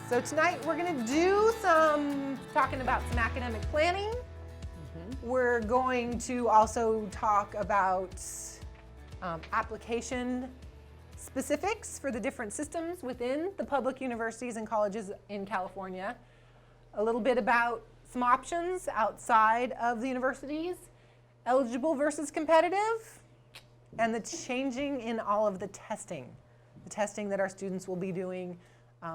So tonight we're going to do talking about some academic planning. We're going to also talk about application specifics for the different systems within the public universities and colleges in California. A little bit about some options outside of the universities, eligible versus competitive, and the changing in all of the testing that our students will be doing,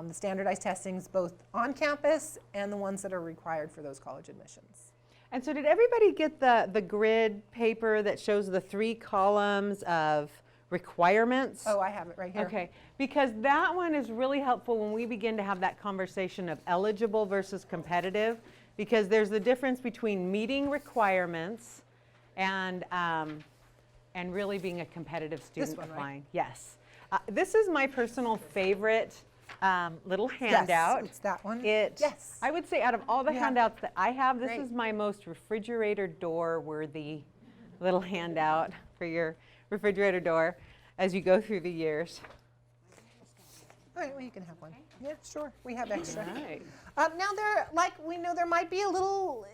the standardized testings both on campus and the ones that are required for those college admissions. And so did everybody get the grid paper that shows the 3 columns of requirements? Oh, I have it right here. Okay, because that one is really helpful when we begin to have that conversation of eligible versus competitive, because there's the difference between meeting requirements and really being a competitive student. This one, right? applying. Yes. This is my personal favorite little handout. Yes, it's that one. Yes. I would say out of all the handouts that I have, this Great. is my most refrigerator door worthy little handout for your refrigerator door as you go through the years. All right, well, you can have one. Yeah, sure. We have extra. Right. Now we know there might be a little,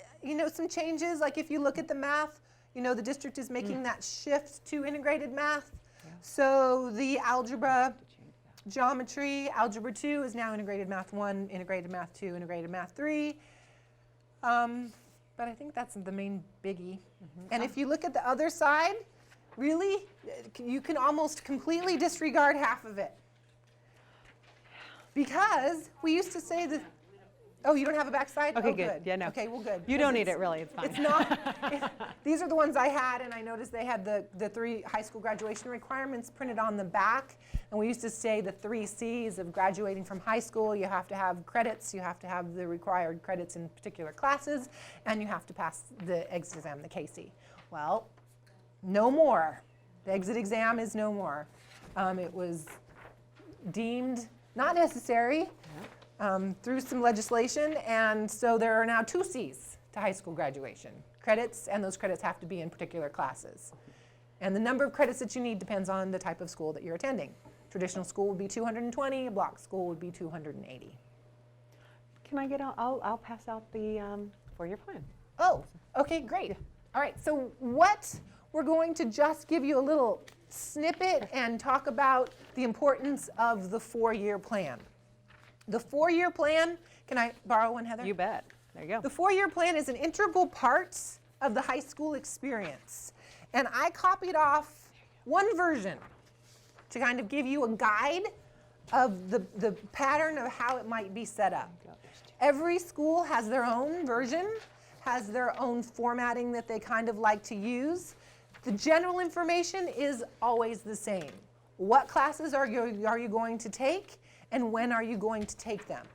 some changes. Like if you look at the math, the district is making that shift to integrated math. Yeah. So the algebra, geometry, algebra 2 is now integrated math 1, integrated math 2, integrated math 3. But I think that's the main biggie. And if you look at the other side, really, you can almost completely disregard half of it. Because we used to say that, oh, you don't have a backside? Okay, Oh, good. Yeah, no. Okay, well, good. You don't need it, really. It's fine. It's not. These are the ones I had, and I noticed they had the 3 high school graduation requirements printed on the back. And we used to say the 3 C's of graduating from high school. You have to have credits, you have to have the required credits in particular classes, and you have to pass the exit exam, the KC. Well, no more. The exit exam is no more. It was deemed not necessary through some legislation, and so there are now 2 C's to high school graduation. Credits, and those credits have to be in particular classes. And the number of credits that you need depends on the type of school that you're attending. Traditional school would be 220, a block school would be 280. Can I get out? I'll pass out the four-year plan. Oh, okay, great. All right, so we're going to just give you a little snippet and talk about the importance of the 4-year plan. The 4-year plan, can I borrow one, Heather? You bet. There you go. The 4-year plan is an integral part of the high school experience. And I copied off one version to kind of give you a guide of the pattern of how it might be set up. Every school has their own version, has their own formatting that they kind of like to use. The general information is always the same. What classes are you going to take, and when are you going to take them?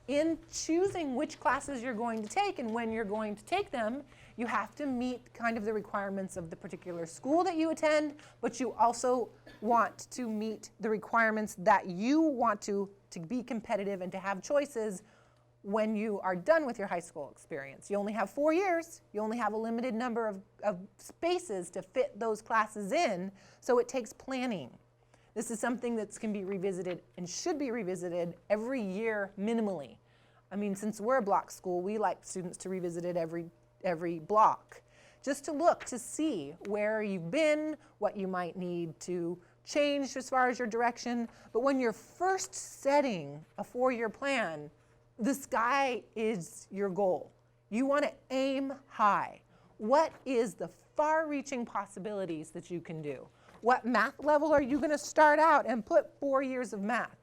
In choosing which classes you're going to take and when you're going to take them, you have to meet kind of the requirements of the particular school that you attend, but you also want to meet the requirements that you want to be competitive and to have choices when you are done with your high school experience. You only have 4 years. You only have a limited number of spaces to fit those classes in, so it takes planning. This is something that can be revisited and should be revisited every year minimally. I mean, since we're a block school, we like students to revisit it every block, just to look to see where you've been, what you might need to change as far as your direction. But when you're first setting a 4-year plan, the sky is your goal. You want to aim high. What is the far-reaching possibilities that you can do? What math level are you going to start out and put 4 years of math?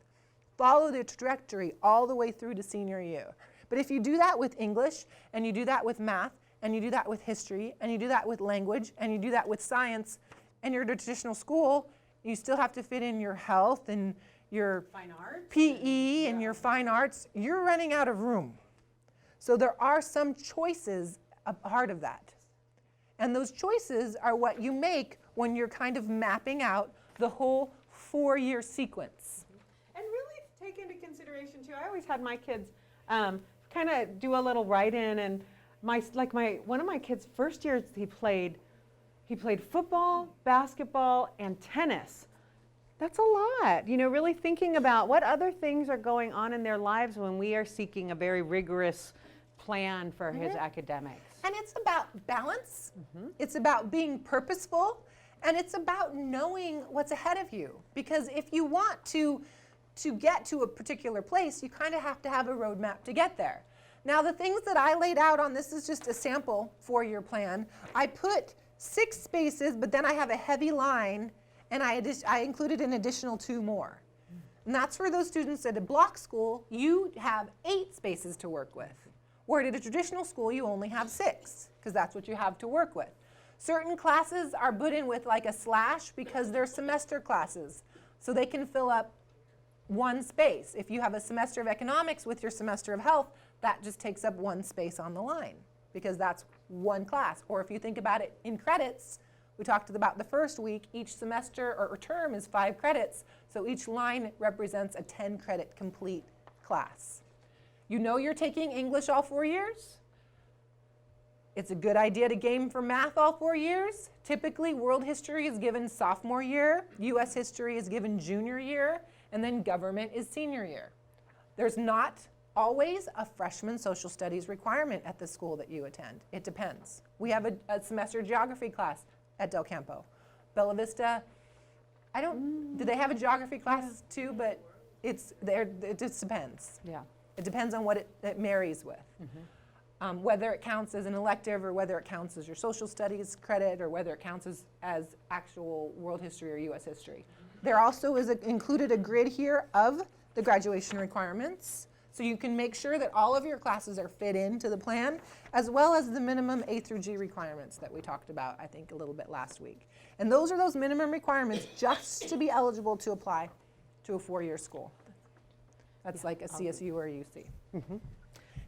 Follow the trajectory all the way through to senior year. But if you do that with English, and you do that with math, and you do that with history, and you do that with language, and you do that with science, and you're at a traditional school, you still have to fit in your health and your Fine arts. PE and your fine arts, you're running out of room. So there are some choices a part of that. And those choices are what you make when you're kind of mapping out the whole 4-year sequence. And really take into consideration too, I always had my kids kind of do a little write-in, and one of my kids' first years he played football, basketball, and tennis. That's a lot. You know, really thinking about what other things are going on in their lives when we are seeking a very rigorous plan for his academics. And it's about balance. It's about being purposeful, and it's about knowing what's ahead of you. Because if you want to get to a particular place, you kind of have to have a roadmap to get there. Now, the things that I laid out on this is just a sample four-year plan. I put 6 spaces, but then I have a heavy line, and I included an additional 2 more. And that's for those students at a block school, you have 8 spaces to work with. Where at a traditional school, you only have 6, because that's what you have to work with. Certain classes are put in with like a slash because they're semester classes, so they can fill up 1 space. If you have a semester of economics with your semester of health, that just takes up 1 space on the line, because that's 1 class. Or if you think about it in credits, we talked about the first week, each semester or term is 5 credits, so each line represents a 10-credit complete class. You know you're taking English all 4 years? It's a good idea to game for math all 4 years. Typically, world history is given sophomore year, US history is given junior year, and then government is senior year. There's not always a freshman social studies requirement at the school that you attend. It depends. We have a semester geography class at Del Campo. Bella Vista, do they have a geography class too? But it just depends. Yeah. It depends on what it marries with. Whether it counts as an elective, or whether it counts as your social studies credit, or whether it counts as actual world history or US history. There also is included a grid here of the graduation requirements, so you can make sure that all of your classes are fit into the plan, as well as the minimum A through G requirements that we talked about, I think, a little bit last week. And those are those minimum requirements just to be eligible to apply to a 4-year school. That's like a CSU or a UC.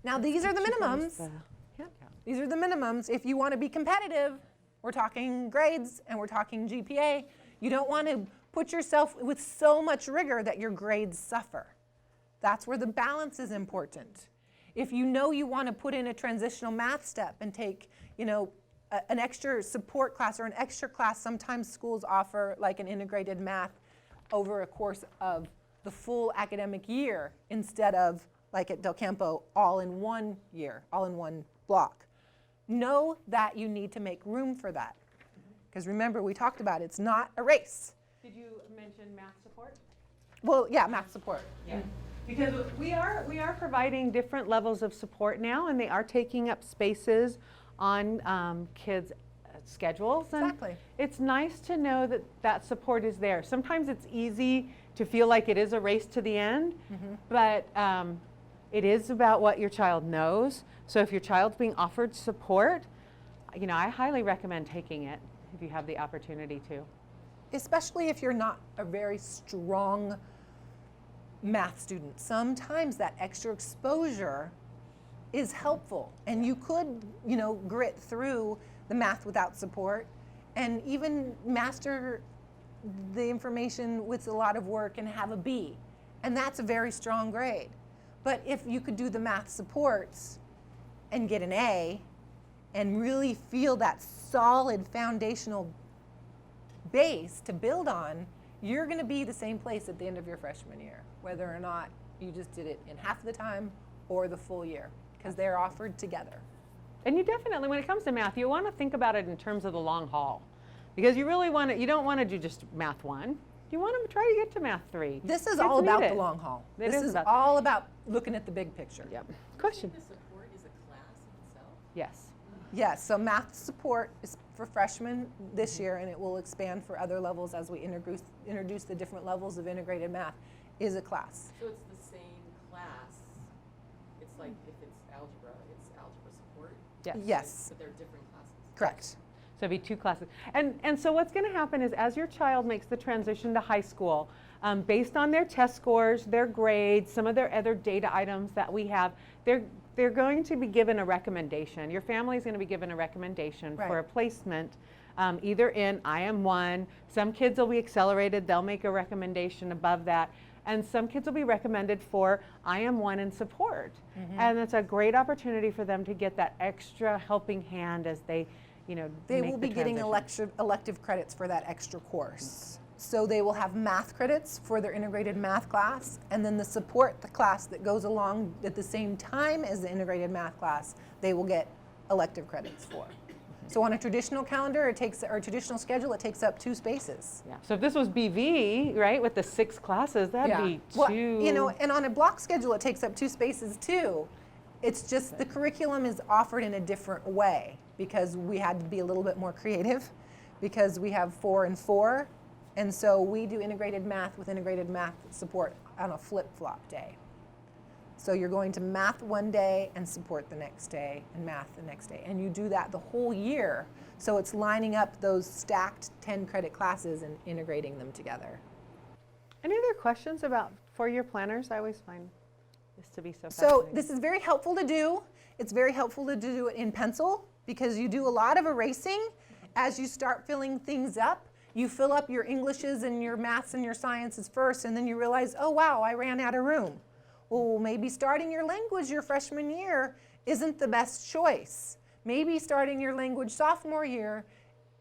Now, these are the minimums. These are the minimums. If you want to be competitive, we're talking grades and we're talking GPA. You don't want to put yourself with so much rigor that your grades suffer. That's where the balance is important. If you know you want to put in a transitional math step and take, an extra support class or an extra class, sometimes schools offer like an integrated math over a course of the full academic year instead of, like at Del Campo, all in 1 year, all in 1 block. Know that you need to make room for that. Because remember, we talked about it's not a race. Did you mention math support? Well, yeah, math support. Yeah. Because we are providing different levels of support now, and they are taking up spaces on kids' schedules. And Exactly. it's nice to know that that support is there. Sometimes it's easy to feel like it is a race to the end, but it is about what your child knows. So if your child's being offered support, I highly recommend taking it if you have the opportunity to. Especially if you're not a very strong math student. Sometimes that extra exposure is helpful, and you could, grit through the math without support and even master the information with a lot of work and have a B. And that's a very strong grade. But if you could do the math supports and get an A and really feel that solid foundational base to build on, you're going to be the same place at the end of your freshman year, whether or not you just did it in half the time or the full year, because they're offered together. And you definitely, when it comes to math, you want to think about it in terms of the long haul, because you don't want to do just math 1. You want to try to get to math 3. This is Kids all about need the it. long haul. It This is is about- all about looking at the big picture. Yep. Question? The support is a class in itself? Yes. Yes, so math support is for freshmen this year, and it will expand for other levels as we introduce the different levels of integrated math, is a class. So it's the same class. It's like if it's algebra support, Yes. Yes, but they're different classes. correct. So it'd be 2 classes. And so what's going to happen is as your child makes the transition to high school, based on their test scores, their grades, some of their other data items that we have, they're going to be given a recommendation. Your family is going to be given a recommendation for a placement, either in IM1. Some kids will be accelerated. They'll make a recommendation above that. And some kids will be recommended for IM1 and support. And it's a great opportunity for them to get that extra helping hand as they They make will the be getting transition. elective credits for that extra course. So they will have math credits for their integrated math class, and then the support the class that goes along at the same time as the integrated math class, they will get elective credits for. So on a traditional calendar, or traditional schedule, it takes up 2 spaces. Yeah. So if this was BV, right, with the 6 classes, that'd be 2. Well, you know, and on a block schedule, it takes up 2 spaces too. It's just the curriculum is offered in a different way because we had to be a little bit more creative because we have 4 and 4. And so we do integrated math with integrated math support on a flip-flop day. So you're going to math one day and support the next day and math the next day. And you do that the whole year. So it's lining up those stacked 10 credit classes and integrating them together. Any other questions about 4-year planners? I always find this to be so So fascinating. this is very helpful to do. It's very helpful to do it in pencil because you do a lot of erasing as you start filling things up. You fill up your Englishes and your maths and your sciences first, and then you realize, oh wow, I ran out of room. Well, maybe starting your language your freshman year isn't the best choice. Maybe starting your language sophomore year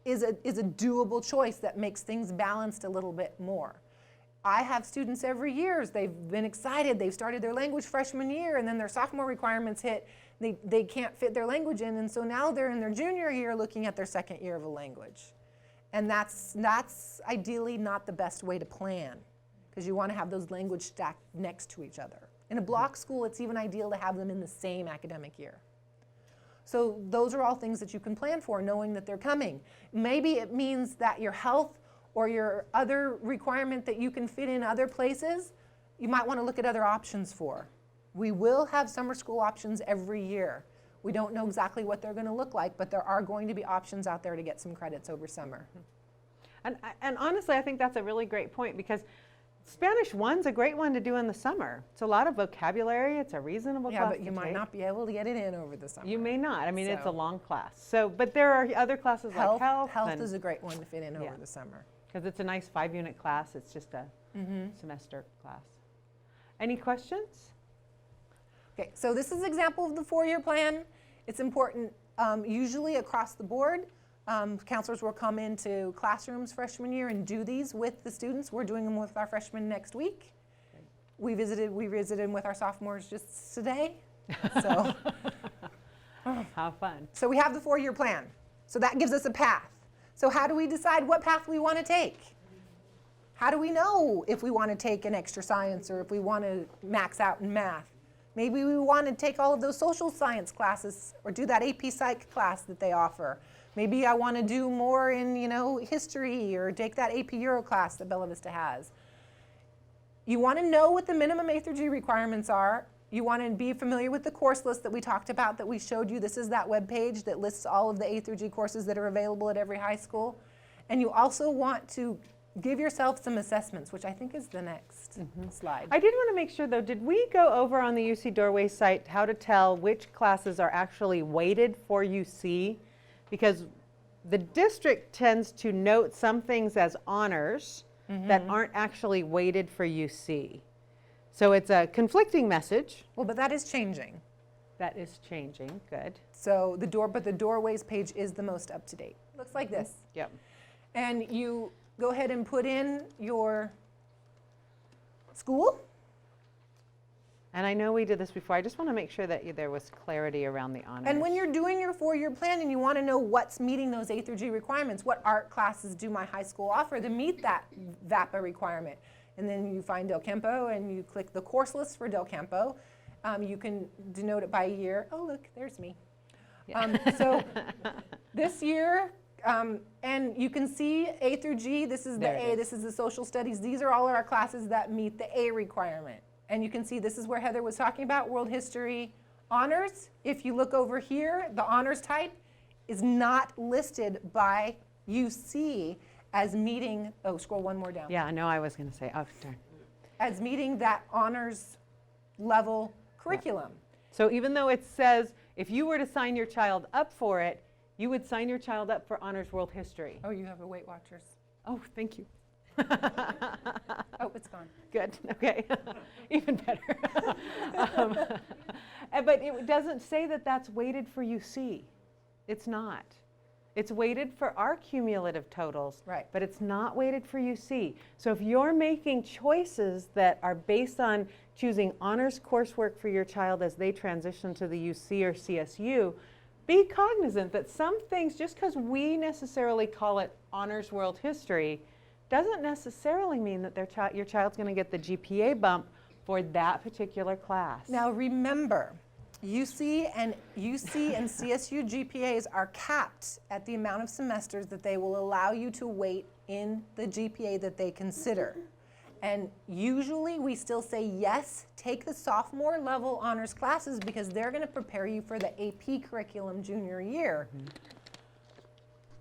is a doable choice that makes things balanced a little bit more. I have students every year, they've been excited, they've started their language freshman year, and then their sophomore requirements hit, they can't fit their language in, and so now they're in their junior year looking at their second year of a language. And that's ideally not the best way to plan, because you want to have those language stacked next to each other. In a block school, it's even ideal to have them in the same academic year. So those are all things that you can plan for, knowing that they're coming. Maybe it means that your health or your other requirement that you can fit in other places, you might want to look at other options for. We will have summer school options every year. We don't know exactly what they're going to look like, but there are going to be options out there to get some credits over summer. And honestly, I think that's a really great point because Spanish 1's a great one to do in the summer. It's a lot of vocabulary. It's a reasonable class. Yeah, but you to might take. not be able to get it in over the summer. You may not. I mean, it's a So- long class. So, but there are other classes like health. Health is a great one to fit in Yeah. over the summer. because it's a nice 5-unit class. It's just a semester class. Any questions? Okay, so this is an example of the 4-year plan. It's important, usually across the board. Counselors will come into classrooms freshman year and do these with the students. We're doing them with our freshmen next week. We visited them with our sophomores just today. So, How fun. so we have the 4-year plan. So that gives us a path. So how do we decide what path we want to take? How do we know if we want to take an extra science or if we want to max out in math? Maybe we want to take all of those social science classes or do that AP Psych class that they offer. Maybe I want to do more in, history or take that AP Euro class that Bella Vista has. You want to know what the minimum A through G requirements are. You want to be familiar with the course list that we talked about, that we showed you. This is that web page that lists all of the A through G courses that are available at every high school. And you also want to give yourself some assessments, which I think is the next slide. I did want to make sure though, did we go over on the UC Doorway site how to tell which classes are actually weighted for UC? Because the district tends to note some things as honors that aren't actually weighted for UC. So it's a conflicting message. Well, but that is changing. That is changing, good. So the Doorways page is the most up to date. Looks like this. Yep. And you go ahead and put in your school. And I know we did this before. I just want to make sure that there was clarity around the honors. And when you're doing your 4-year plan and you want to know what's meeting those A through G requirements, what art classes do my high school offer to meet that VAPA requirement? And then you find Del Campo and you click the course list for Del Campo. You can denote it by year. Oh, look, there's me. So this year, and you can see A through G, this is the There it A, is. this is the social studies. These are all of our classes that meet the A requirement. And you can see this is where Heather was talking about world history honors. If you look over here, the honors type is not listed by UC as meeting, oh, scroll one more down. Yeah, I know I was going to say, oh, darn. As meeting that honors level curriculum. So even though it says if you were to sign your child up for it, you would sign your child up for honors world history. Oh, you have a Weight Watchers. Oh, thank you. Oh, it's gone. Good, okay, even better. But it doesn't say that that's weighted for UC. It's not. It's weighted for our cumulative totals, Right. but it's not weighted for UC. So if you're making choices that are based on choosing honors coursework for your child as they transition to the UC or CSU, be cognizant that some things, just because we necessarily call it honors world history, doesn't necessarily mean that your child's going to get the GPA bump for that particular class. Now remember, UC and CSU GPAs are capped at the amount of semesters that they will allow you to weight in the GPA that they consider. And usually we still say, yes, take the sophomore level honors classes because they're going to prepare you for the AP curriculum junior year.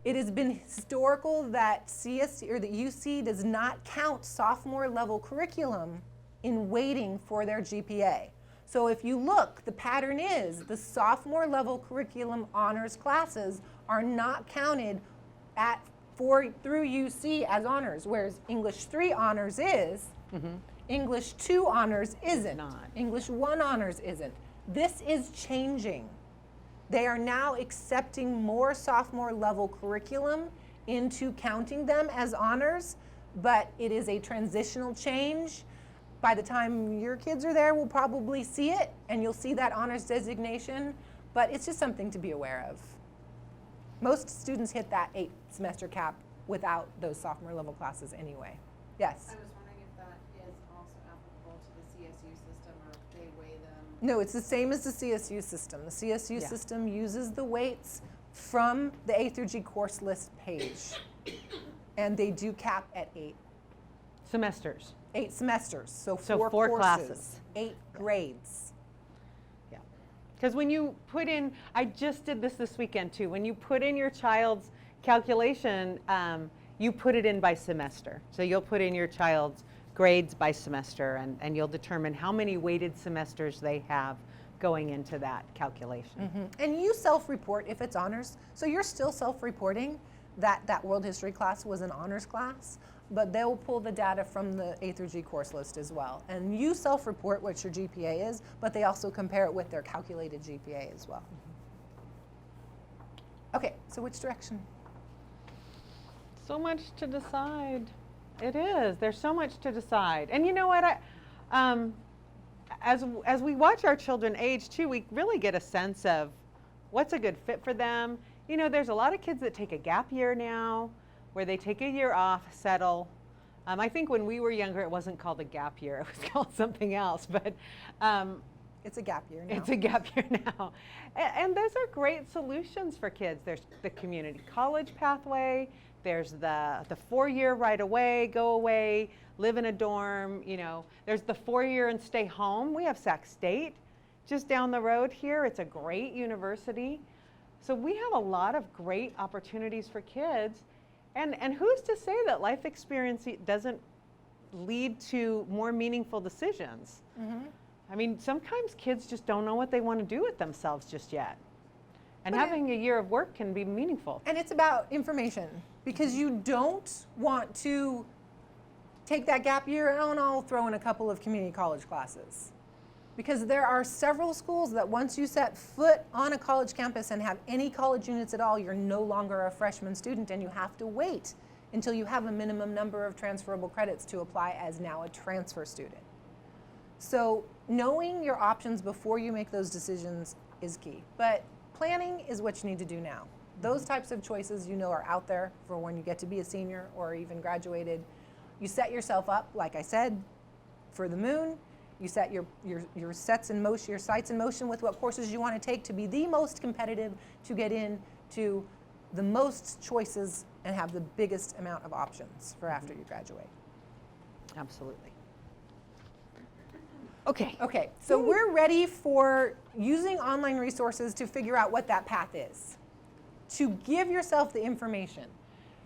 It has been historical that CSU or that UC does not count sophomore level curriculum in weighting for their GPA. So if you look, the pattern is the sophomore level curriculum honors classes are not counted through UC as honors, whereas English 3 honors is, English 2 honors isn't, Not. English 1 honors isn't. This is changing. They are now accepting more sophomore level curriculum into counting them as honors, but it is a transitional change. By the time your kids are there, we'll probably see it, and you'll see that honors designation, but it's just something to be aware of. Most students hit that 8-semester cap without those sophomore level classes anyway. Yes? I was wondering if that is also applicable to the CSU system, or if they weigh them. No, it's the same as the CSU system. The CSU Yeah. system uses the weights from the A through G course list page, and they do cap at 8. Semesters. 8 semesters, so So 4 4 courses, classes. 8 grades. Yeah. Because when you put in, I just did this weekend too, when you put in your child's calculation, you put it in by semester. So you'll put in your child's grades by semester, and you'll determine how many weighted semesters they have going into that calculation. And you self-report if it's honors, so you're still self-reporting that that world history class was an honors class, but they'll pull the data from the A through G course list as well. And you self-report what your GPA is, but they also compare it with their calculated GPA as well. Okay, so which direction? So much to decide. It is. There's so much to decide. And you know what? As we watch our children age too, we really get a sense of what's a good fit for them. You know, there's a lot of kids that take a gap year now, where they take a year off, settle. I think when we were younger, it wasn't called a gap year; it was called something else. But It's a gap year now. it's a gap year now. And those are great solutions for kids. There's the community college pathway. There's the 4-year right away, go away, live in a dorm. You know, there's the 4-year and stay home. We have Sac State just down the road here. It's a great university. So we have a lot of great opportunities for kids. And who's to say that life experience doesn't lead to more meaningful decisions? I mean, sometimes kids just don't know what they want to do with themselves just yet. And But having a year of work can be meaningful. And it's about information, because you don't want to take that gap year and I'll throw in a couple of community college classes. Because there are several schools that once you set foot on a college campus and have any college units at all, you're no longer a freshman student and you have to wait until you have a minimum number of transferable credits to apply as now a transfer student. So knowing your options before you make those decisions is key. But planning is what you need to do now. Those types of choices you know are out there for when you get to be a senior or even graduated. You set yourself up, like I said, for the moon. You set your sights in motion with what courses you want to take to be the most competitive, to get into the most choices and have the biggest amount of options for after you graduate. Absolutely. Okay. Okay, so we're ready for using online resources to figure out what that path is. To give yourself the information.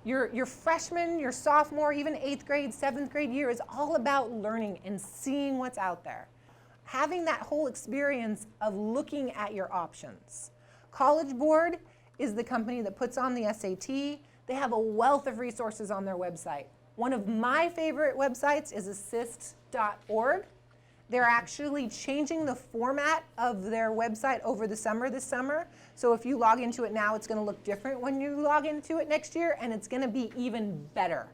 Your freshman, your sophomore, even 8th grade, 7th grade year is all about learning and seeing what's out there. Having that whole experience of looking at your options. College Board is the company that puts on the SAT. They have a wealth of resources on their website. One of my favorite websites is assist.org. They're actually changing the format of their website over the summer this summer. So if you log into it now, it's going to look different when you log into it next year, and it's going to be even better.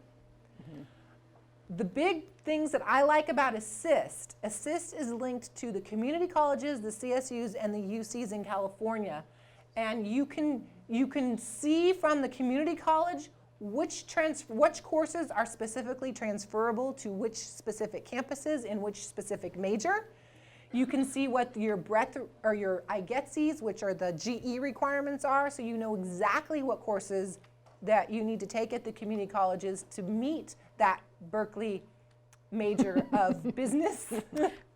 The big things that I like about Assist is linked to the community colleges, the CSUs, and the UCs in California. And you can see from the community college which courses are specifically transferable to which specific campuses in which specific major. You can see what your breadth or your IGETSs, which are the GE requirements are, so you know exactly what courses that you need to take at the community colleges to meet that Berkeley major of business.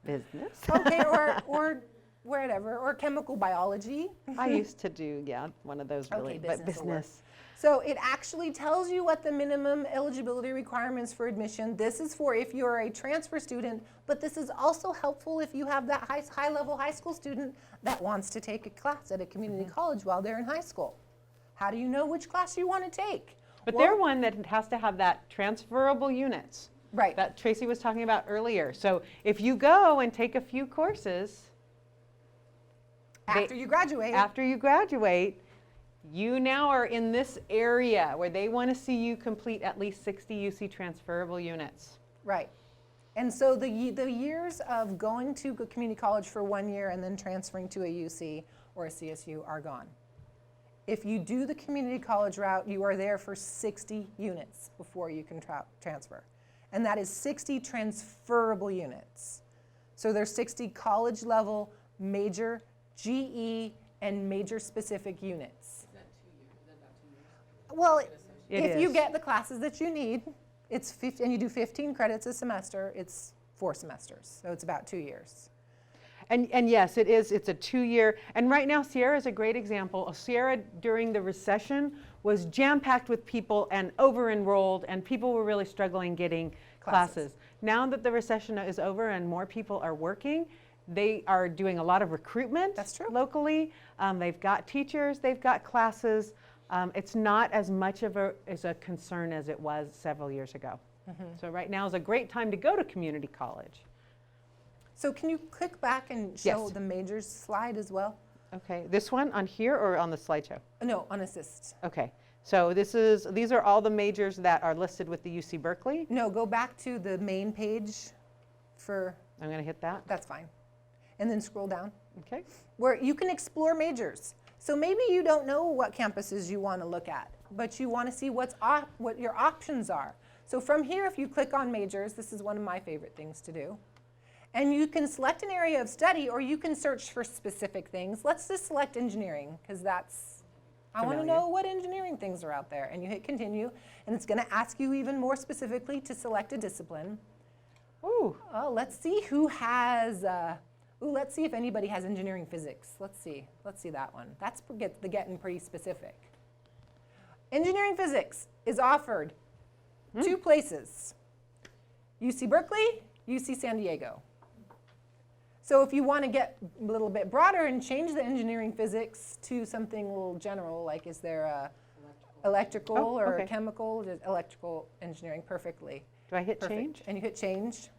Business. Okay, or whatever, or chemical biology. I used to do, yeah, one of those really, Okay, but business will work. business. So it actually tells you what the minimum eligibility requirements for admission. This is for if you're a transfer student, but this is also helpful if you have that high-level high school student that wants to take a class at a community college while they're in high school. How do you know which class you want to take? But Well, they're one that has to have that transferable units right. that Tracy was talking about earlier. So if you go and take a few courses After you graduate. after you graduate, you now are in this area where they want to see you complete at least 60 UC transferable units. Right. And so the years of going to a community college for 1 year and then transferring to a UC or a CSU are gone. If you do the community college route, you are there for 60 units before you can transfer. And that is 60 transferable units. So there's 60 college level, major, GE, and major specific units. Is that 2 years? Is that about 2 years? Well, It if you is. get the classes that you need, and you do 15 credits a semester, it's 4 semesters. So it's about 2 years. And yes, it is. It's a 2-year. And right now, Sierra is a great example. Sierra, during the recession, was jam-packed with people and over-enrolled, and people were really struggling getting classes. Now that the recession is over and more people are working, they are doing a lot of recruitment. That's true. Locally. They've got teachers, they've got classes. It's not as much of a concern as it was several years ago. So right now is a great time to go to community college. So can you click back and show Yes. the majors slide as well? Okay, this one on here or on the slideshow? No, on Assist. Okay, so these are all the majors that are listed with the UC Berkeley. No, go back to the main page for, I'm going to hit that. that's fine. And then scroll down, Okay. where you can explore majors. So maybe you don't know what campuses you want to look at, but you want to see what your options are. So from here, if you click on majors, this is one of my favorite things to do. And you can select an area of study, or you can search for specific things. Let's just select engineering, because I want to Familiar. know what engineering things are out there. And you hit continue, and it's going to ask you even more specifically to select a discipline. Ooh, Oh, let's see who has, let's see if anybody has engineering physics. Let's see that one. That's getting pretty specific. Engineering physics is offered 2 places, UC Berkeley, UC San Diego. So if you want to get a little bit broader and change the engineering physics to something a little general, like is there a electrical Oh, or okay. chemical, just electrical engineering perfectly. do I hit Perfect. change? And you hit change.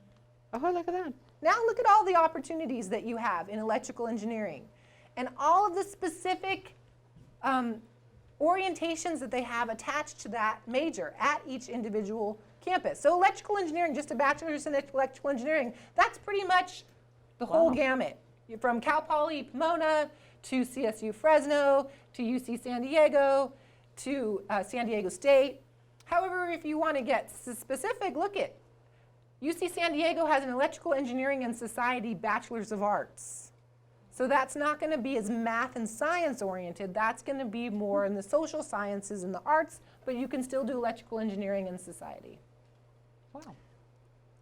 Oh, look at that. Now look at all the opportunities that you have in electrical engineering and all of the specific orientations that they have attached to that major at each individual campus. So electrical engineering, just a bachelor's in electrical engineering, that's pretty much the whole Wow. gamut. You're from Cal Poly Pomona to CSU Fresno to UC San Diego to San Diego State. However, if you want to get specific, look at UC San Diego has an electrical engineering and society bachelor's of arts. So that's not going to be as math and science oriented. That's going to be more in the social sciences and the arts, but you can still do electrical engineering and society. Wow.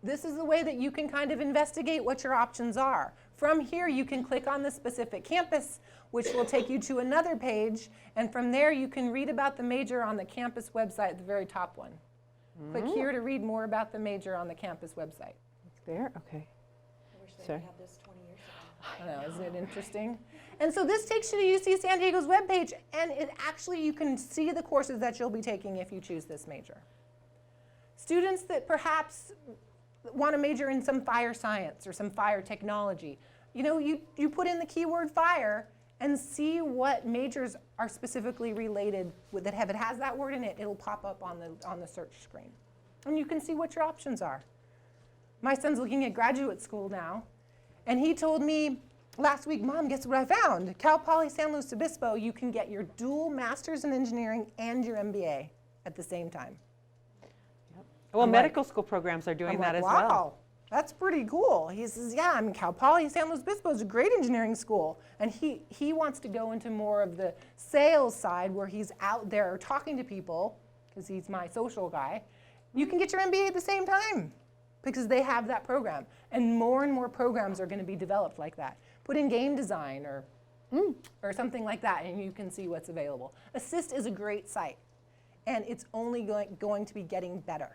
This is the way that you can kind of investigate what your options are. From here, you can click on the specific campus, which will take you to another page, and from there you can read about the major on the campus website, the very top one. Click here to read more about the major on the campus website. There, okay. I wish they Sorry. had this 20 years ago. I know, isn't it interesting? And so this takes you to UC San Diego's webpage, and it actually, you can see the courses that you'll be taking if you choose this major. Students that perhaps want to major in some fire science or some fire technology. You know, you put in the keyword fire and see what majors are specifically related with that. If it has that word in it, it'll pop up on the search screen. And you can see what your options are. My son's looking at graduate school now, and he told me last week, Mom, guess what I found? Cal Poly San Luis Obispo, you can get your dual master's in engineering and your MBA at the same time. Well, I'm like- medical school programs are doing I'm that like, as wow, well. that's pretty cool. He says, yeah, I mean, Cal Poly San Luis Obispo is a great engineering school. And he wants to go into more of the sales side where he's out there talking to people, because he's my social guy. You can get your MBA at the same time because they have that program. And more programs are going to be developed like that. Put in game design or something like that, and you can see what's available. Assist is a great site, and it's only going to be getting better.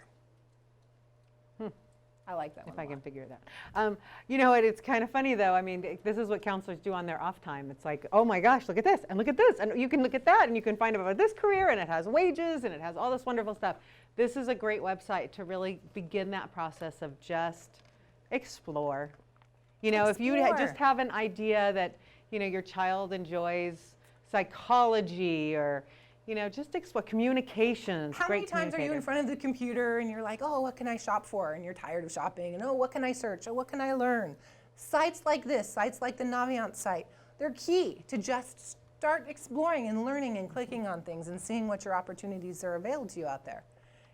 I like that one. If I a lot. can figure it out. You know what, it's kind of funny though. I mean, this is what counselors do on their off time. It's like, oh my gosh, look at this, and look at this, and you can look at that, and you can find out about this career, and it has wages, and it has all this wonderful stuff. This is a great website to really begin that process of just explore. You know, if you just have an idea that, you know, your child enjoys psychology or, you know, just explore communications. How many great times are you in communicator. front of the computer and you're like, oh, what can I shop for? And you're tired of shopping. And oh, what can I search? Oh, what can I learn? Sites like this, sites like the Navient site, they're key to just start exploring and learning and clicking on things and seeing what your opportunities are available to you out there.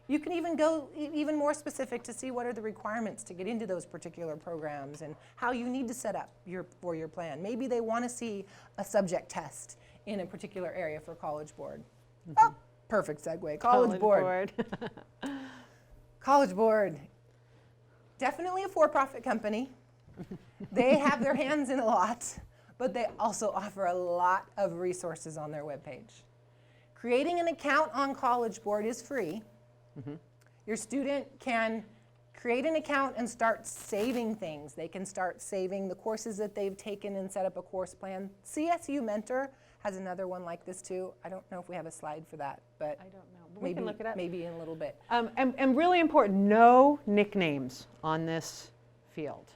You can even go even more specific to see what are the requirements to get into those particular programs and how you need to set up for your plan. Maybe they want to see a subject test in a particular area for College Board. Oh, perfect segue. College Board. College Board, definitely a for-profit company. They have their hands in a lot, but they also offer a lot of resources on their webpage. Creating an account on College Board is free. Your student can create an account and start saving things. They can start saving the courses that they've taken and set up a course plan. CSU Mentor has another one like this too. I don't know if we have a slide for that, but I don't know, but we can look it up. maybe in a little bit. And really important, no nicknames on this field.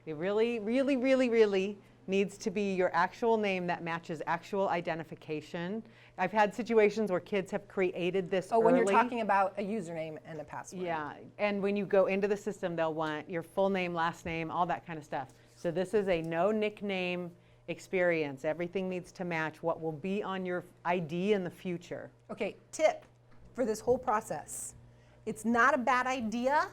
It really, really, really, really needs to be your actual name that matches actual identification. I've had situations where kids have created this Oh, when you're early. talking about a username and a password. Yeah, and when you go into the system, they'll want your full name, last name, all that kind of stuff. So this is a no nickname experience. Everything needs to match what will be on your ID in the future. Okay, tip for this whole process. It's not a bad idea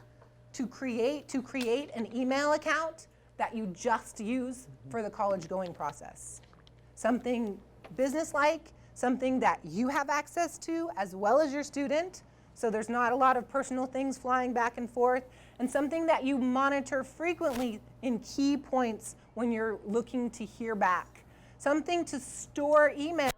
to create an email account that you just use for the college going process. Something business-like, something that you have access to as well as your student, so there's not a lot of personal things flying back and forth, and something that you monitor frequently in key points when you're looking to hear back. Something to store email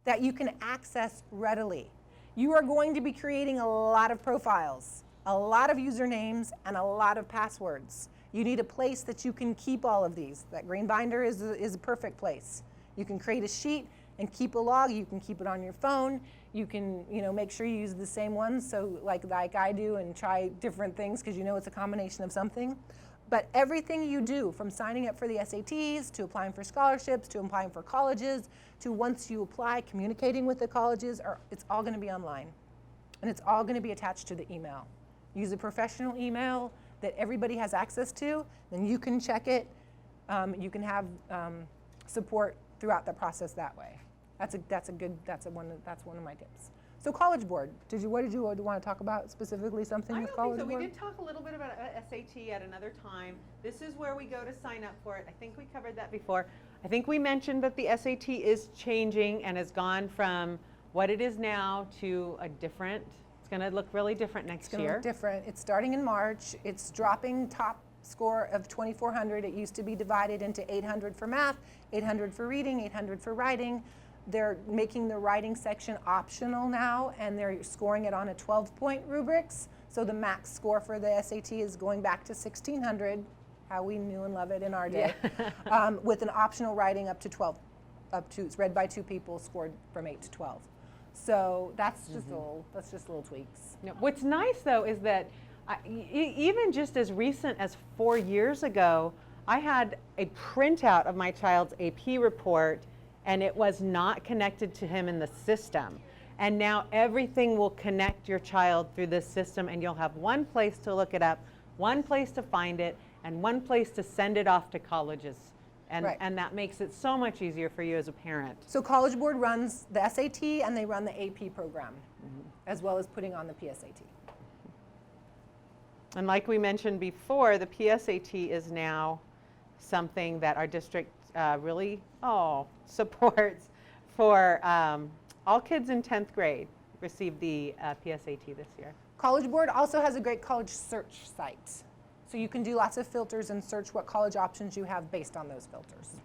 that you can access readily. You are going to be creating a lot of profiles, a lot of usernames, and a lot of passwords. You need a place that you can keep all of these. That green binder is a perfect place. You can create a sheet and keep a log. You can keep it on your phone. You can, make sure you use the same ones, so like I do, and try different things because you know it's a combination of something. But everything you do, from signing up for the SATs, to applying for scholarships, to applying for colleges, to once you apply, communicating with the colleges, it's all going to be online. And it's all going to be attached to the email. Use a professional email that everybody has access to, then you can check it. You can have support throughout the process that way. That's one of my tips. So College Board, what did you want to talk about specifically? Something I with don't College think so. Board? We did talk a little bit about SAT at another time. This is where we go to sign up for it. I think we covered that before. I think we mentioned that the SAT is changing and has gone from what it is now to a different, it's going to look really different next It's going to year. look different. It's starting in March. It's dropping top score of 2,400. It used to be divided into 800 for math, 800 for reading, 800 for writing. They're making the writing section optional now, and they're scoring it on a 12-point rubrics. So the max score for the SAT is going back to 1,600, how we knew and love it in our day, with an optional writing up to 12, it's read by 2 people, scored from 8 to 12. So that's just little tweaks. No, what's nice though is that Even just as recent as 4 years ago, I had a printout of my child's AP report and it was not connected to him in the system. And now everything will connect your child through this system and you'll have one place to look it up, one place to find it, and one place to send it off to colleges. And, Right. and that makes it so much easier for you as a parent. So College Board runs the SAT and they run the AP program, as well as putting on the PSAT. And like we mentioned before, the PSAT is now something that our district really supports for all kids in 10th grade receive the PSAT this year. College Board also has a great college search site. So you can do lots of filters and search what college options you have based on those filters.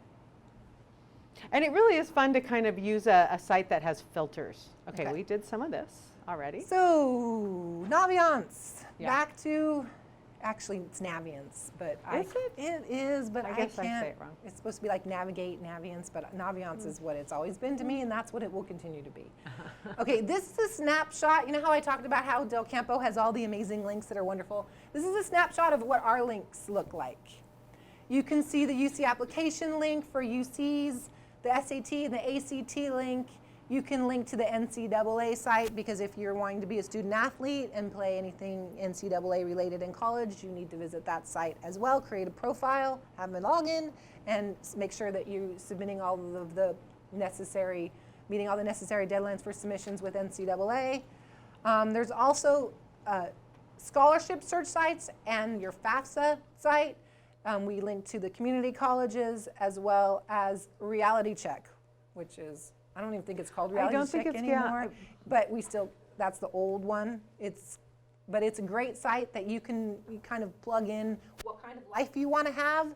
And it really is fun to kind of use a site that has filters. Okay, Okay. we did some of this already. So, Naviance. Yeah. Back to, actually it's Naviance, but Is it? It is, but I I guess I can't. say it wrong. It's supposed to be like navigate, Naviance, but Naviance is what it's always been to me, and that's what it will continue to be. Okay, this is a snapshot. You know how I talked about how Del Campo has all the amazing links that are wonderful? This is a snapshot of what our links look like. You can see the UC application link for UCs, the SAT and the ACT link. You can link to the NCAA site because if you're wanting to be a student athlete and play anything NCAA related in college, you need to visit that site as well, create a profile, have a login, and make sure that you're submitting all of the necessary, meeting all the necessary deadlines for submissions with NCAA. There's also scholarship search sites and your FAFSA site. We link to the community colleges as well as Reality Check, which is, I don't even think it's called Reality don't think Check it's- anymore, yeah. but we still, that's the old one. But it's a great site that you kind of plug in what kind of life you want to have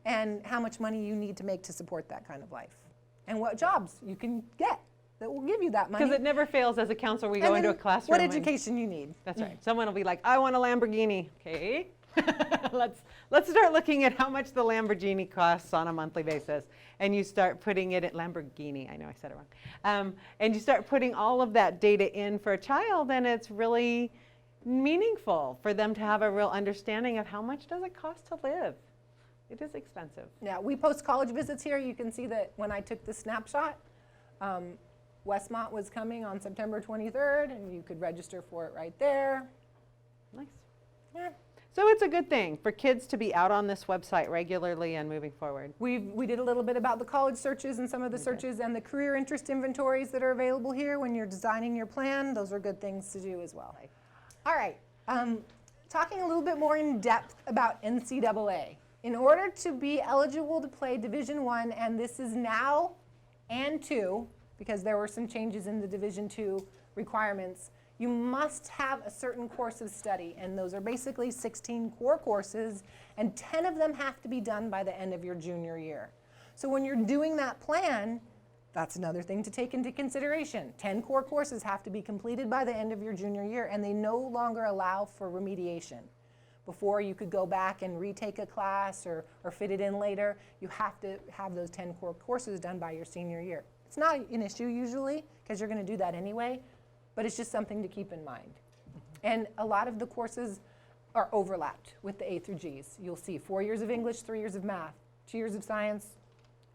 and how much money you need to make to support that kind of life and what jobs you can get that will give you that money. Because it never fails as a counselor, we And go into a then classroom. what and- education you need. That's right. Someone will be like, I want a Lamborghini. Okay. let's start looking at how much the Lamborghini costs on a monthly basis. And you start putting it at Lamborghini. I know I said it wrong. And you start putting all of that data in for a child, and it's really meaningful for them to have a real understanding of how much does it cost to live. It is expensive. Now, we post college visits here. You can see that when I took the snapshot, Westmont was coming on September 23rd, and you could register for it right there. Nice. Yeah. So it's a good thing for kids to be out on this website regularly and moving forward. We did a little bit about the college searches and some of the searches and the career interest inventories that are available here when you're designing your plan. Those are good things to do as well. All right, talking a little bit more in depth about NCAA. In order to be eligible to play Division I, and this is now and II, because there were some changes in the Division II requirements, you must have a certain course of study, and those are basically 16 core courses, and 10 of them have to be done by the end of your junior year. So when you're doing that plan, that's another thing to take into consideration. 10 core courses have to be completed by the end of your junior year, and they no longer allow for remediation. Before you could go back and retake a class or fit it in later, you have to have those 10 core courses done by your senior year. It's not an issue usually, because you're going to do that anyway, but it's just something to keep in mind. And a lot of the courses are overlapped with the A through Gs. You'll see 4 years of English, 3 years of math, 2 years of science,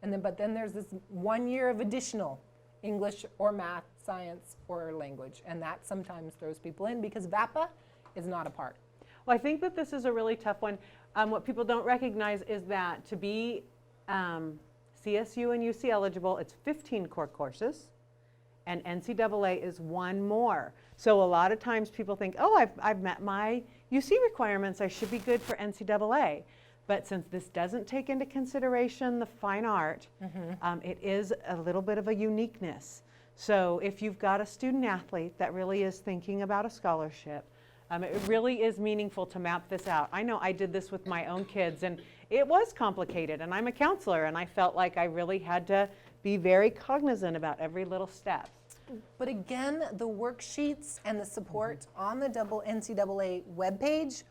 but then there's this 1 year of additional English or math, science, or language, and that sometimes throws people in because VAPA is not a part. Well, I think that this is a really tough one. What people don't recognize is that to be CSU and UC eligible, it's 15 core courses, and NCAA is 1 more. So a lot of times people think, oh, I've met my UC requirements, I should be good for NCAA. But since this doesn't take into consideration the fine art, it is a little bit of a uniqueness. So if you've got a student athlete that really is thinking about a scholarship, it really is meaningful to map this out. I know I did this with my own kids, and it was complicated, and I'm a counselor, and I felt like I really had to be very cognizant about every little step. But again, the worksheets and the support on the NCAA webpage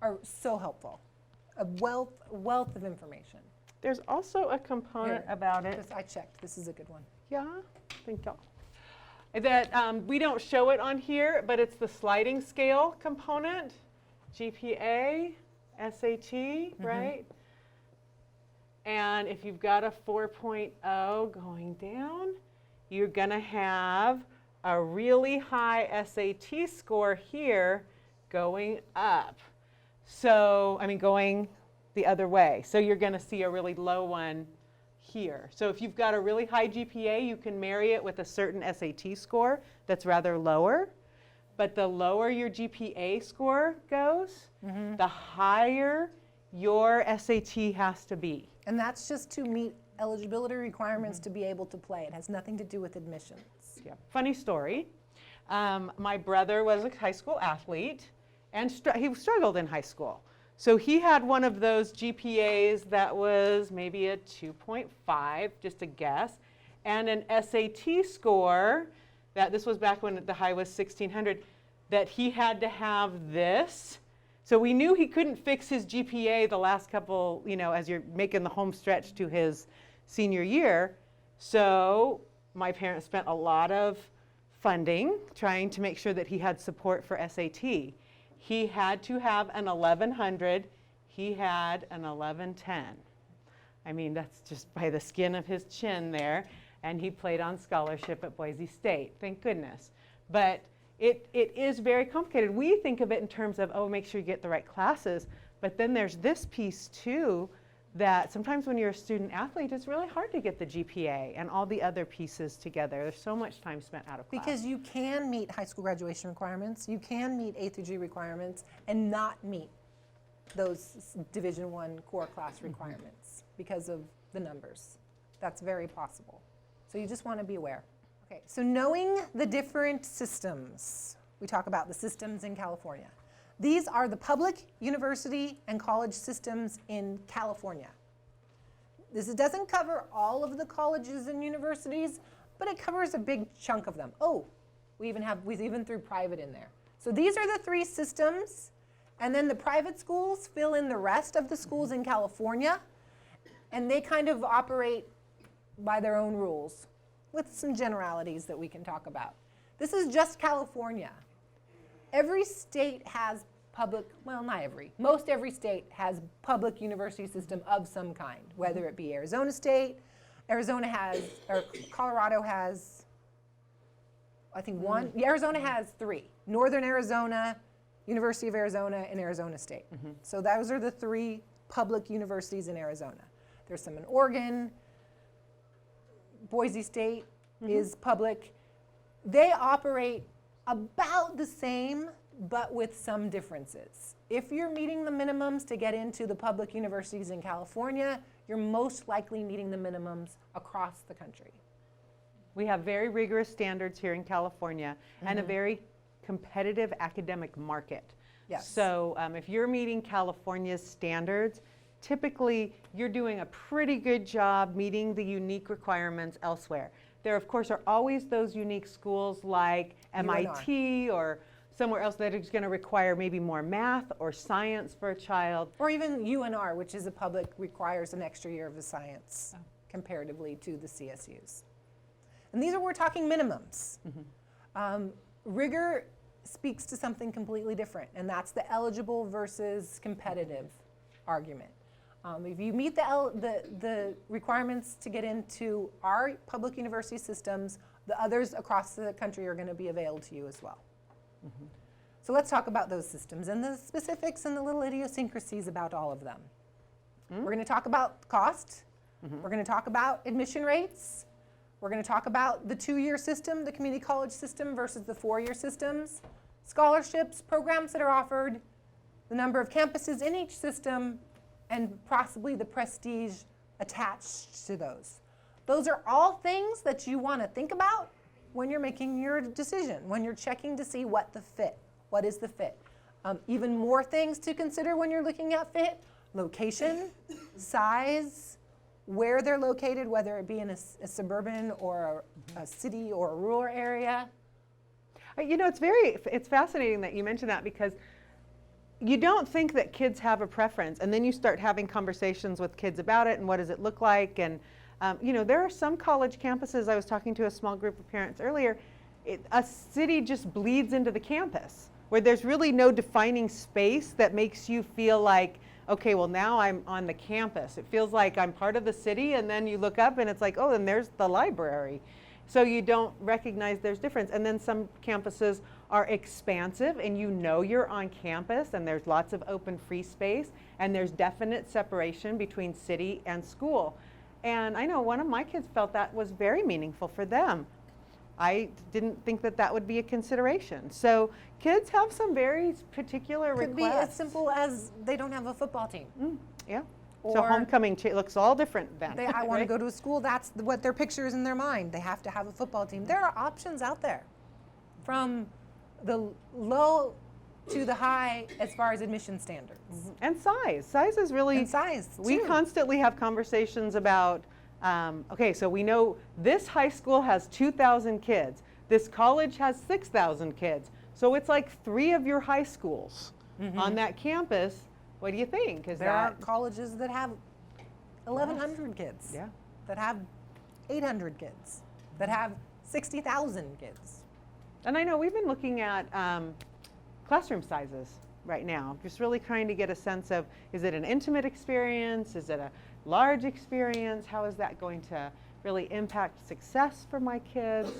are so helpful. A wealth of information. There's also a component Here, about it. I checked. This is a good one. Yeah, thank you. that we don't show it on here, but it's the sliding scale component, GPA, SAT, right? And if you've got a 4.0 going down, you're going to have a really high SAT score here going up. So, I mean, going the other way. So you're going to see a really low one here. So if you've got a really high GPA, you can marry it with a certain SAT score that's rather lower. But the lower your GPA score goes, the higher your SAT has to be. And that's just to meet eligibility requirements to be able to play. It has nothing to do with admissions. Yeah. Funny story. My brother was a high school athlete, and he struggled in high school. So he had one of those GPAs that was maybe a 2.5, just a guess, and an SAT score that, this was back when the high was 1600, that he had to have this. So we knew he couldn't fix his GPA the last couple, as you're making the home stretch to his senior year. So my parents spent a lot of funding trying to make sure that he had support for SAT. He had to have an 1100. He had an 1110. I mean, that's just by the skin of his chin there. And he played on scholarship at Boise State, thank goodness. But it is very complicated. We think of it in terms of, oh, make sure you get the right classes. But then there's this piece too, that sometimes when you're a student athlete, it's really hard to get the GPA and all the other pieces together. There's so much time spent out of class. Because you can meet high school graduation requirements, you can meet A through G requirements, and not meet those Division I core class requirements because of the numbers. That's very possible. So you just want to be aware. Okay, so knowing the different systems, we talk about the systems in California. These are the public university and college systems in California. This doesn't cover all of the colleges and universities, but it covers a big chunk of them. Oh, we even threw private in there. So these are the three systems, and then the private schools fill in the rest of the schools in California, and they kind of operate by their own rules with some generalities that we can talk about. This is just California. Every state has public, well, not every, most every state has public university system of some kind, whether it be Arizona State, Arizona has, or Colorado has, I think one, Arizona has three, Northern Arizona, University of Arizona, and Arizona State. So those are the three public universities in Arizona. There's some in Oregon, Boise State is public. They operate about the same, but with some differences. If you're meeting the minimums to get into the public universities in California, you're most likely meeting the minimums across the country. We have very rigorous standards here in California and a very competitive academic market. Yes. So if you're meeting California's standards, typically you're doing a pretty good job meeting the unique requirements elsewhere. There, of course, are always those unique schools like MIT or somewhere else that is going to require maybe more math or science for a child. Or even UNR, which is a public, requires an extra year of the science comparatively to the CSUs. And these are, we're talking minimums. Rigor speaks to something completely different, and that's the eligible versus competitive argument. If you meet the requirements to get into our public university systems, the others across the country are going to be available to you as well. So let's talk about those systems and the specifics and the little idiosyncrasies about all of them. We're going to talk about cost. We're going to talk about admission rates. We're going to talk about the 2-year system, the community college system versus the 4-year systems, scholarships, programs that are offered, the number of campuses in each system, and possibly the prestige attached to those. Those are all things that you want to think about when you're making your decision, when you're checking to see what is the fit. Even more things to consider when you're looking at fit: location, size, where they're located, whether it be in a suburban or a city or a rural area. You know, it's fascinating that you mentioned that, because you don't think that kids have a preference, and then you start having conversations with kids about it and what does it look like. And you know, there are some college campuses, I was talking to a small group of parents earlier, a city just bleeds into the campus, where there's really no defining space that makes you feel like, okay, well now I'm on the campus. It feels like I'm part of the city, and then you look up and it's like, oh, and there's the library. So you don't recognize there's difference. And then some campuses are expansive and you know you're on campus and there's lots of open free space and there's definite separation between city and school. And I know one of my kids felt that was very meaningful for them. I didn't think that that would be a consideration. So kids have some very particular Could be requests. as simple as they don't have a football team. Yeah. Or so homecoming looks all different then. I want to right? go to a school, that's what their picture is in their mind. They have to have a football team. There are options out there from the low to the high as far as admission standards. And size. Size is really. And size, We too. constantly have conversations about, okay, so we know this high school has 2,000 kids. This college has 6,000 kids. So it's like 3 of your high schools on that campus. What do you think? Is There are that colleges that have 1,100 kids, Yeah. that have 800 kids, that have 60,000 kids. And I know we've been looking at classroom sizes right now, just really trying to get a sense of, is it an intimate experience? Is it a large experience? How is that going to really impact success for my kids?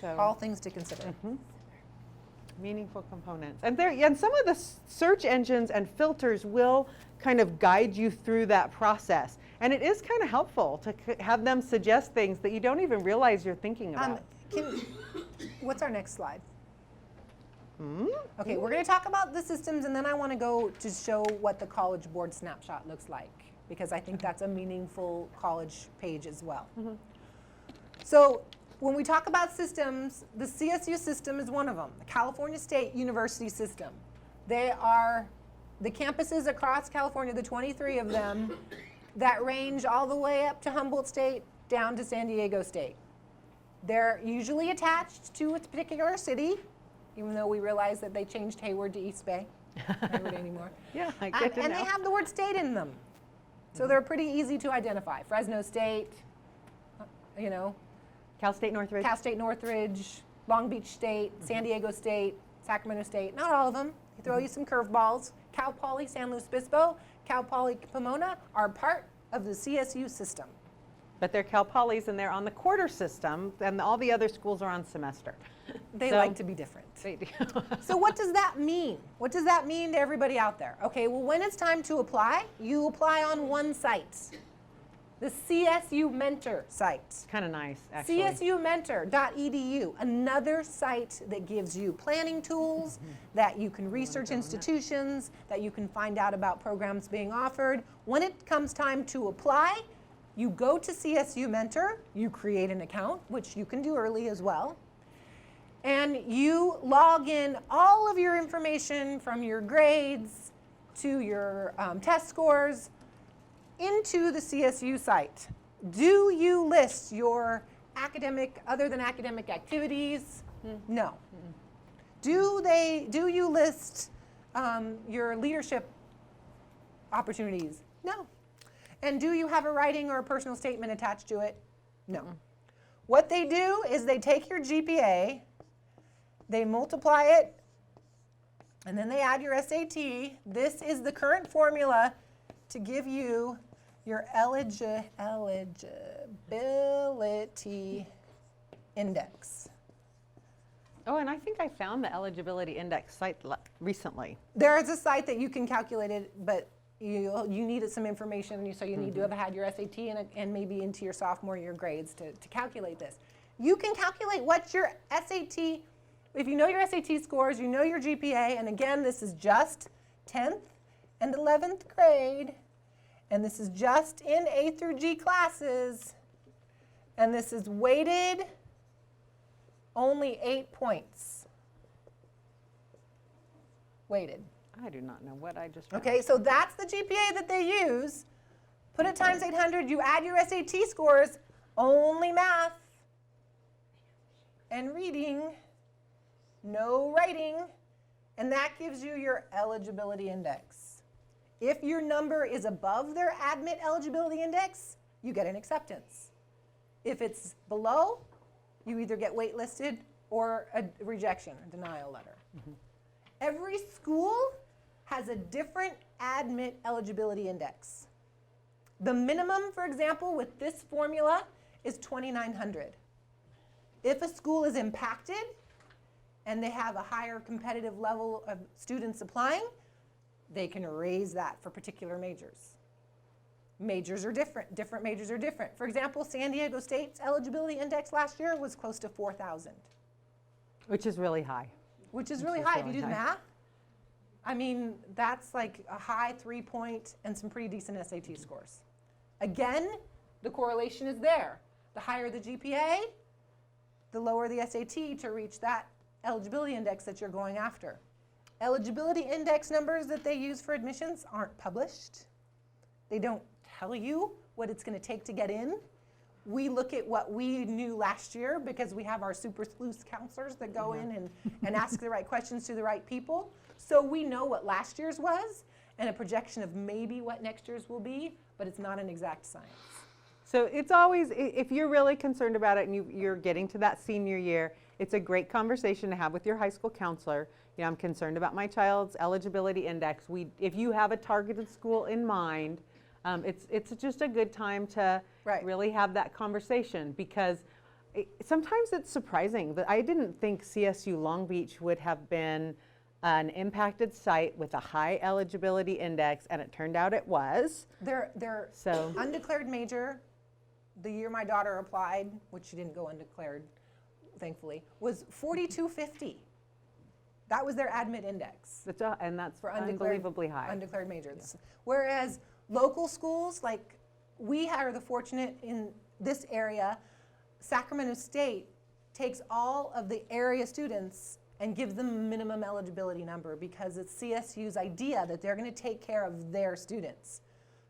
So All things to consider. meaningful components. And some of the search engines and filters will kind of guide you through that process. And it is kind of helpful to have them suggest things that you don't even realize you're thinking about. What's our next slide? Okay, we're going to talk about the systems, and then I want to go to show what the College Board snapshot looks like, because I think that's a meaningful college page as well. So when we talk about systems, the CSU system is one of them, the California State University system. They are the campuses across California, the 23 of them, that range all the way up to Humboldt State, down to San Diego State. They're usually attached to a particular city, even though we realize that they changed Hayward to East Bay. Hayward anymore. Yeah, I get to And know. they have the word state in them. So they're pretty easy to identify. Fresno State, you know, Cal State Northridge. Cal State Northridge, Long Beach State, San Diego State, Sacramento State. Not all of them. They throw you some curveballs. Cal Poly San Luis Obispo, Cal Poly Pomona are part of the CSU system. But they're Cal Polys and they're on the quarter system, and all the other schools are on semester. They So- like to be different. They do. So what does that mean? What does that mean to everybody out there? Okay, well, when it's time to apply, you apply on one site, the CSU Mentor site. Kind of nice, actually. CSUmentor.edu, another site that gives you planning tools, that you can research institutions, that you can find out about programs being offered. When it comes time to apply, you go to CSU Mentor, you create an account, which you can do early as well, and you log in all of your information from your grades to your test scores into the CSU site. Do you list your other than academic activities? No. Do you list your leadership opportunities? No. And do you have a writing or a personal statement attached to it? No. What they do is they take your GPA, they multiply it, and then they add your SAT. This is the current formula to give you your eligibility index. Oh, and I think I found the eligibility index site recently. There is a site that you can calculate it, but you needed some information, so you need to have had your SAT and maybe into your sophomore year grades to calculate this. You can calculate what your SAT, if you know your SAT scores, you know your GPA, and again, this is just 10th and 11th grade, and this is just in A through G classes, and this is weighted only 8 points. Weighted. I do not know what I just found. Okay, so that's the GPA that they use. Put it times 800, you add your SAT scores, only math and reading, no writing, and that gives you your eligibility index. If your number is above their admit eligibility index, you get an acceptance. If it's below, you either get waitlisted or a rejection, a denial letter. Every school has a different admit eligibility index. The minimum, for example, with this formula is 2,900. If a school is impacted and they have a higher competitive level of students applying, they can raise that for particular majors. Majors are different. Different majors are different. For example, San Diego State's eligibility index last year was close to 4,000, Which is really high. which is really is high. If really you do the high. math, I mean, that's like a high 3-point and some pretty decent SAT scores. Again, the correlation is there. The higher the GPA, the lower the SAT to reach that eligibility index that you're going after. Eligibility index numbers that they use for admissions aren't published. They don't tell you what it's going to take to get in. We look at what we knew last year because we have our super sleuth counselors that go in and ask the right questions to the right people. So we know what last year's was and a projection of maybe what next year's will be, but it's not an exact science. So it's always, if you're really concerned about it and you're getting to that senior year, it's a great conversation to have with your high school counselor. You know, I'm concerned about my child's eligibility index. If you have a targeted school in mind, it's just a good time to Right. really have that conversation, because sometimes it's surprising that I didn't think CSU Long Beach would have been an impacted site with a high eligibility index, and it turned out it was. Their So- undeclared major, the year my daughter applied, which she didn't go undeclared, thankfully, was 4,250. That was their admit index And that's for undeclared, unbelievably high. undeclared majors. Whereas local schools, like we are the fortunate in this area, Sacramento State takes all of the area students and gives them a minimum eligibility number because it's CSU's idea that they're going to take care of their students.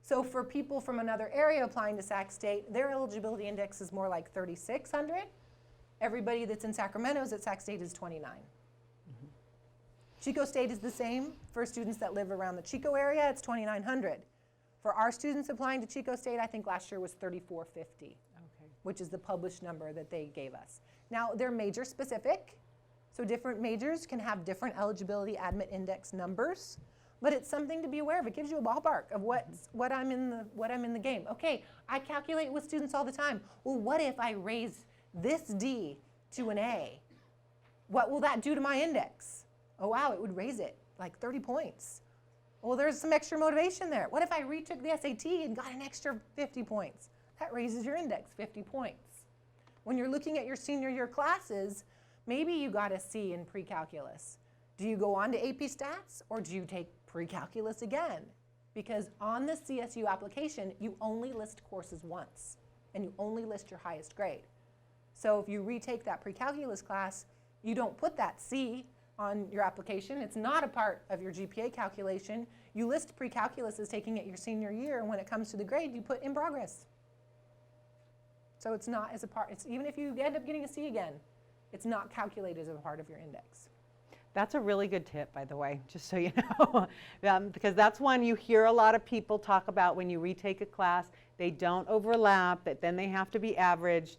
So for people from another area applying to Sac State, their eligibility index is more like 3,600. Everybody that's in Sacramento's at Sac State is 29. Chico State is the same. For students that live around the Chico area, it's 2,900. For our students applying to Chico State, I think last year was 3,450, Okay. which is the published number that they gave us. Now, they're major specific, so different majors can have different eligibility admit index numbers, but it's something to be aware of. It gives you a ballpark of what I'm in the game. Okay, I calculate with students all the time. Well, what if I raise this D to an A? What will that do to my index? Oh wow, it would raise it like 30 points. Well, there's some extra motivation there. What if I retook the SAT and got an extra 50 points? That raises your index 50 points. When you're looking at your senior year classes, maybe you got a C in pre-calculus. Do you go on to AP Stats or do you take pre-calculus again? Because on the CSU application, you only list courses once and you only list your highest grade. So if you retake that pre-calculus class, you don't put that C on your application. It's not a part of your GPA calculation. You list pre-calculus as taking it your senior year, and when it comes to the grade, you put in progress. So it's not as a part, even if you end up getting a C again, it's not calculated as a part of your index. That's a really good tip, by the way, just so you know. Because that's one you hear a lot of people talk about when you retake a class. They don't overlap, that then they have to be averaged.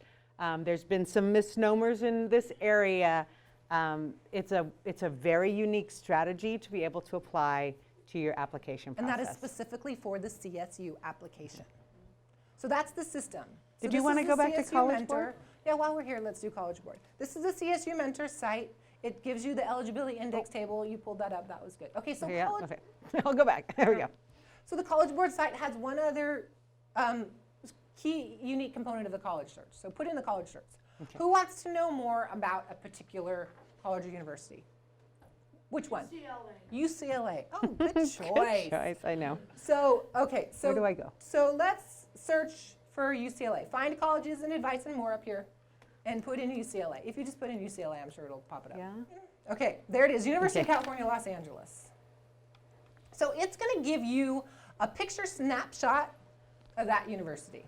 There's been some misnomers in this area. It's a very unique strategy to be able to apply to your application process. And that is specifically for the CSU application. So that's the system. Did So you this wanna is go the back to CSU College Mentor. Board? Yeah, while we're here, let's do College Board. This is the CSU Mentor site. It gives you the eligibility index table. You pulled that up. That was good. Okay, so Yeah, College okay. I'll go back. There we go. So the College Board site has one other key unique component of the college search. So put in the college search. Okay. Who wants to know more about a particular college or university? Which one? UCLA. Oh, good choice. Good choice, I know. So, okay. So Where do I go? So let's search for UCLA. Find colleges and advice and more up here and put in UCLA. If you just put in UCLA, I'm sure it'll pop it up. Yeah? Okay, there it is, University Okay. of California, Los Angeles. So it's going to give you a picture snapshot of that university.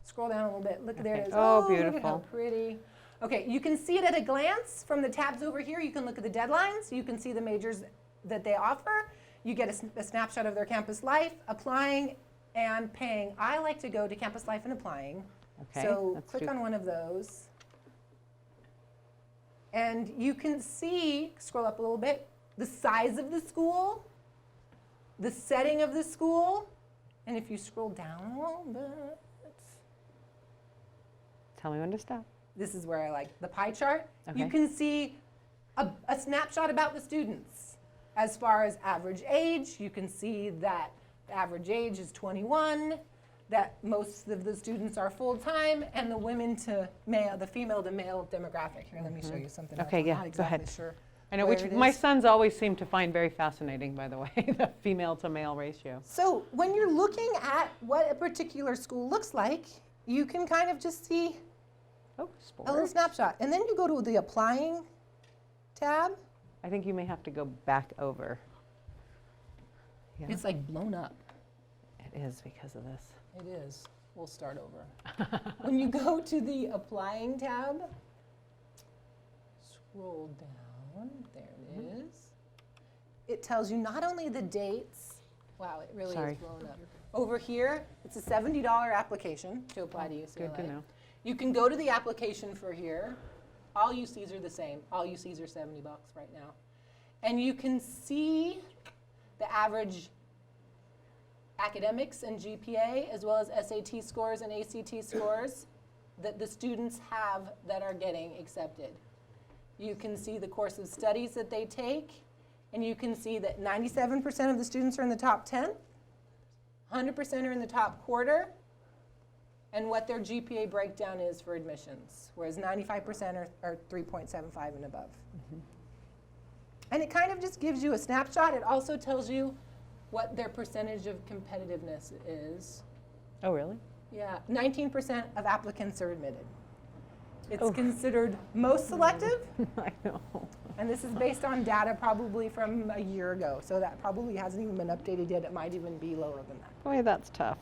Scroll down a little bit. Look, there it Okay. is. Oh, Look at how beautiful. pretty. Okay, you can see it at a glance from the tabs over here. You can look at the deadlines. You can see the majors that they offer. You get a snapshot of their campus life, applying and paying. I like to go to campus life and applying. Okay, So let's click do- on one of those. And you can see, scroll up a little bit, the size of the school, the setting of the school, and if you scroll down a little bit, Tell me when to stop. this is where I like the pie chart. You Okay. can see a snapshot about the students. As far as average age, you can see that the average age is 21, that most of the students are full-time, and the women to male, the female to male demographic. Here, let me show you something else. Okay, I'm yeah, not go exactly ahead. sure I know, where which it my is. sons always seem to find very fascinating, by the way, the female to male ratio. So when you're looking at what a particular school looks like, you can kind of just see Oh, a little sports. snapshot. And then you go to the applying tab. I think you may have to go back over. Yeah, It's like blown up. it is because of this. It is. We'll start over. When you go to the applying tab, scroll down. There it is. It tells you not only the dates. Wow, it really Sorry. is blown up. Over here, it's a $70 application to apply to UCLA. Good to know. You can go to the application for here. All UCs are the same. All UCs are $70 right now. And you can see the average academics and GPA, as well as SAT scores and ACT scores that the students have that are getting accepted. You can see the course of studies that they take, and you can see that 97% of the students are in the top 10, 100% are in the top quarter, and what their GPA breakdown is for admissions, whereas 95% are 3.75 and above. And it kind of just gives you a snapshot. It also tells you what their percentage of competitiveness is. Oh, really? Yeah, 19% of applicants are admitted. It's Oh. considered most selective, I know. and this is based on data probably from a year ago, so that probably hasn't even been updated yet. It might even be lower than that. Boy, that's tough.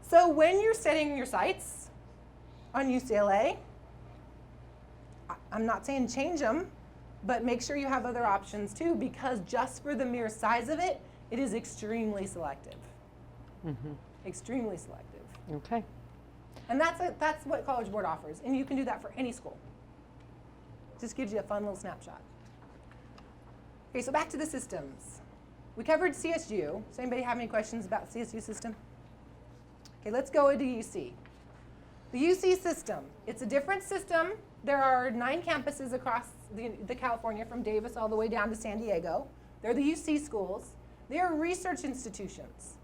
So when you're setting your sights on UCLA, I'm not saying change them, but make sure you have other options too, because just for the mere size of it, it is extremely selective. Extremely selective. Okay. And that's what College Board offers, and you can do that for any school. Just gives you a fun little snapshot. Okay, so back to the systems. We covered CSU. Does anybody have any questions about CSU system? Okay, let's go to UC. The UC system, it's a different system. There are 9 campuses across the California, from Davis all the way down to San Diego. They're the UC schools. They are research institutions.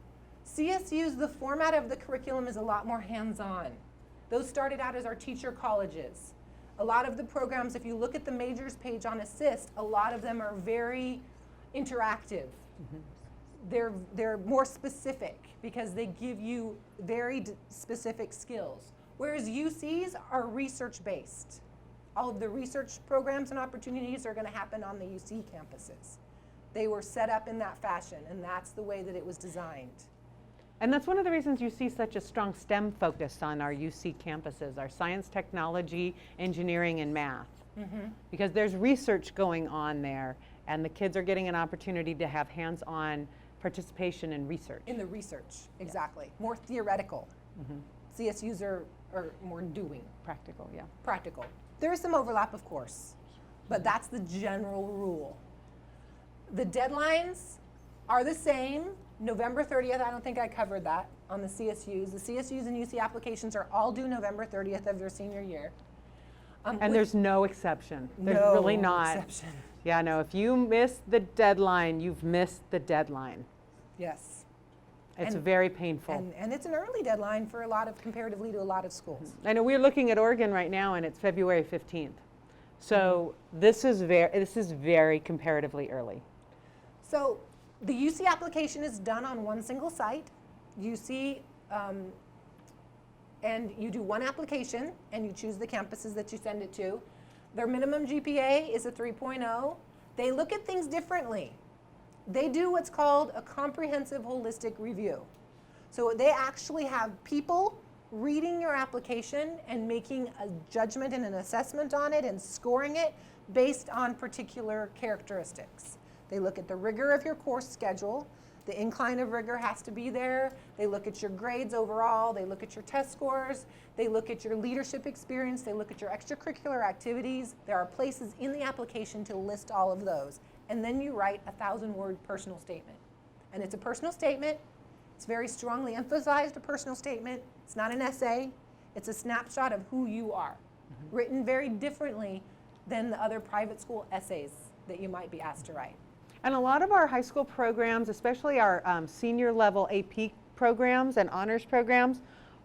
CSU's, the format of the curriculum is a lot more hands-on. Those started out as our teacher colleges. A lot of the programs, if you look at the majors page on Assist, a lot of them are very interactive. They're more specific because they give you very specific skills. Whereas UCs are research-based. All of the research programs and opportunities are going to happen on the UC campuses. They were set up in that fashion, and that's the way that it was designed. And that's one of the reasons you see such a strong STEM focus on our UC campuses, our science, technology, engineering, and math. Because there's research going on there, and the kids are getting an opportunity to have hands-on participation in research. In the research, exactly. More theoretical. CSUs are more doing, Practical, yeah. practical. There is some overlap, of course, but that's the general rule. The deadlines are the same. November 30th, I don't think I covered that on the CSUs. The CSUs and UC applications are all due November 30th of their senior year. And there's no exception. There's no really not. exception. Yeah, no, if you miss the deadline, you've missed the deadline. Yes. It's And- very painful. And it's an early deadline for a lot of, comparatively to a lot of schools. I know we're looking at Oregon right now, and it's February 15th. So this is very comparatively early. So the UC application is done on one single site. UC, and you do one application, and you choose the campuses that you send it to. Their minimum GPA is a 3.0. They look at things differently. They do what's called a comprehensive holistic review. So they actually have people reading your application and making a judgment and an assessment on it and scoring it based on particular characteristics. They look at the rigor of your course schedule. The incline of rigor has to be there. They look at your grades overall. They look at your test scores. They look at your leadership experience. They look at your extracurricular activities. There are places in the application to list all of those. And then you write a 1,000-word personal statement. And it's a personal statement. It's very strongly emphasized a personal statement. It's not an essay. It's a snapshot of who you are, written very differently than the other private school essays that you might be asked to write. And a lot of our high school programs, especially our senior level AP programs and honors programs,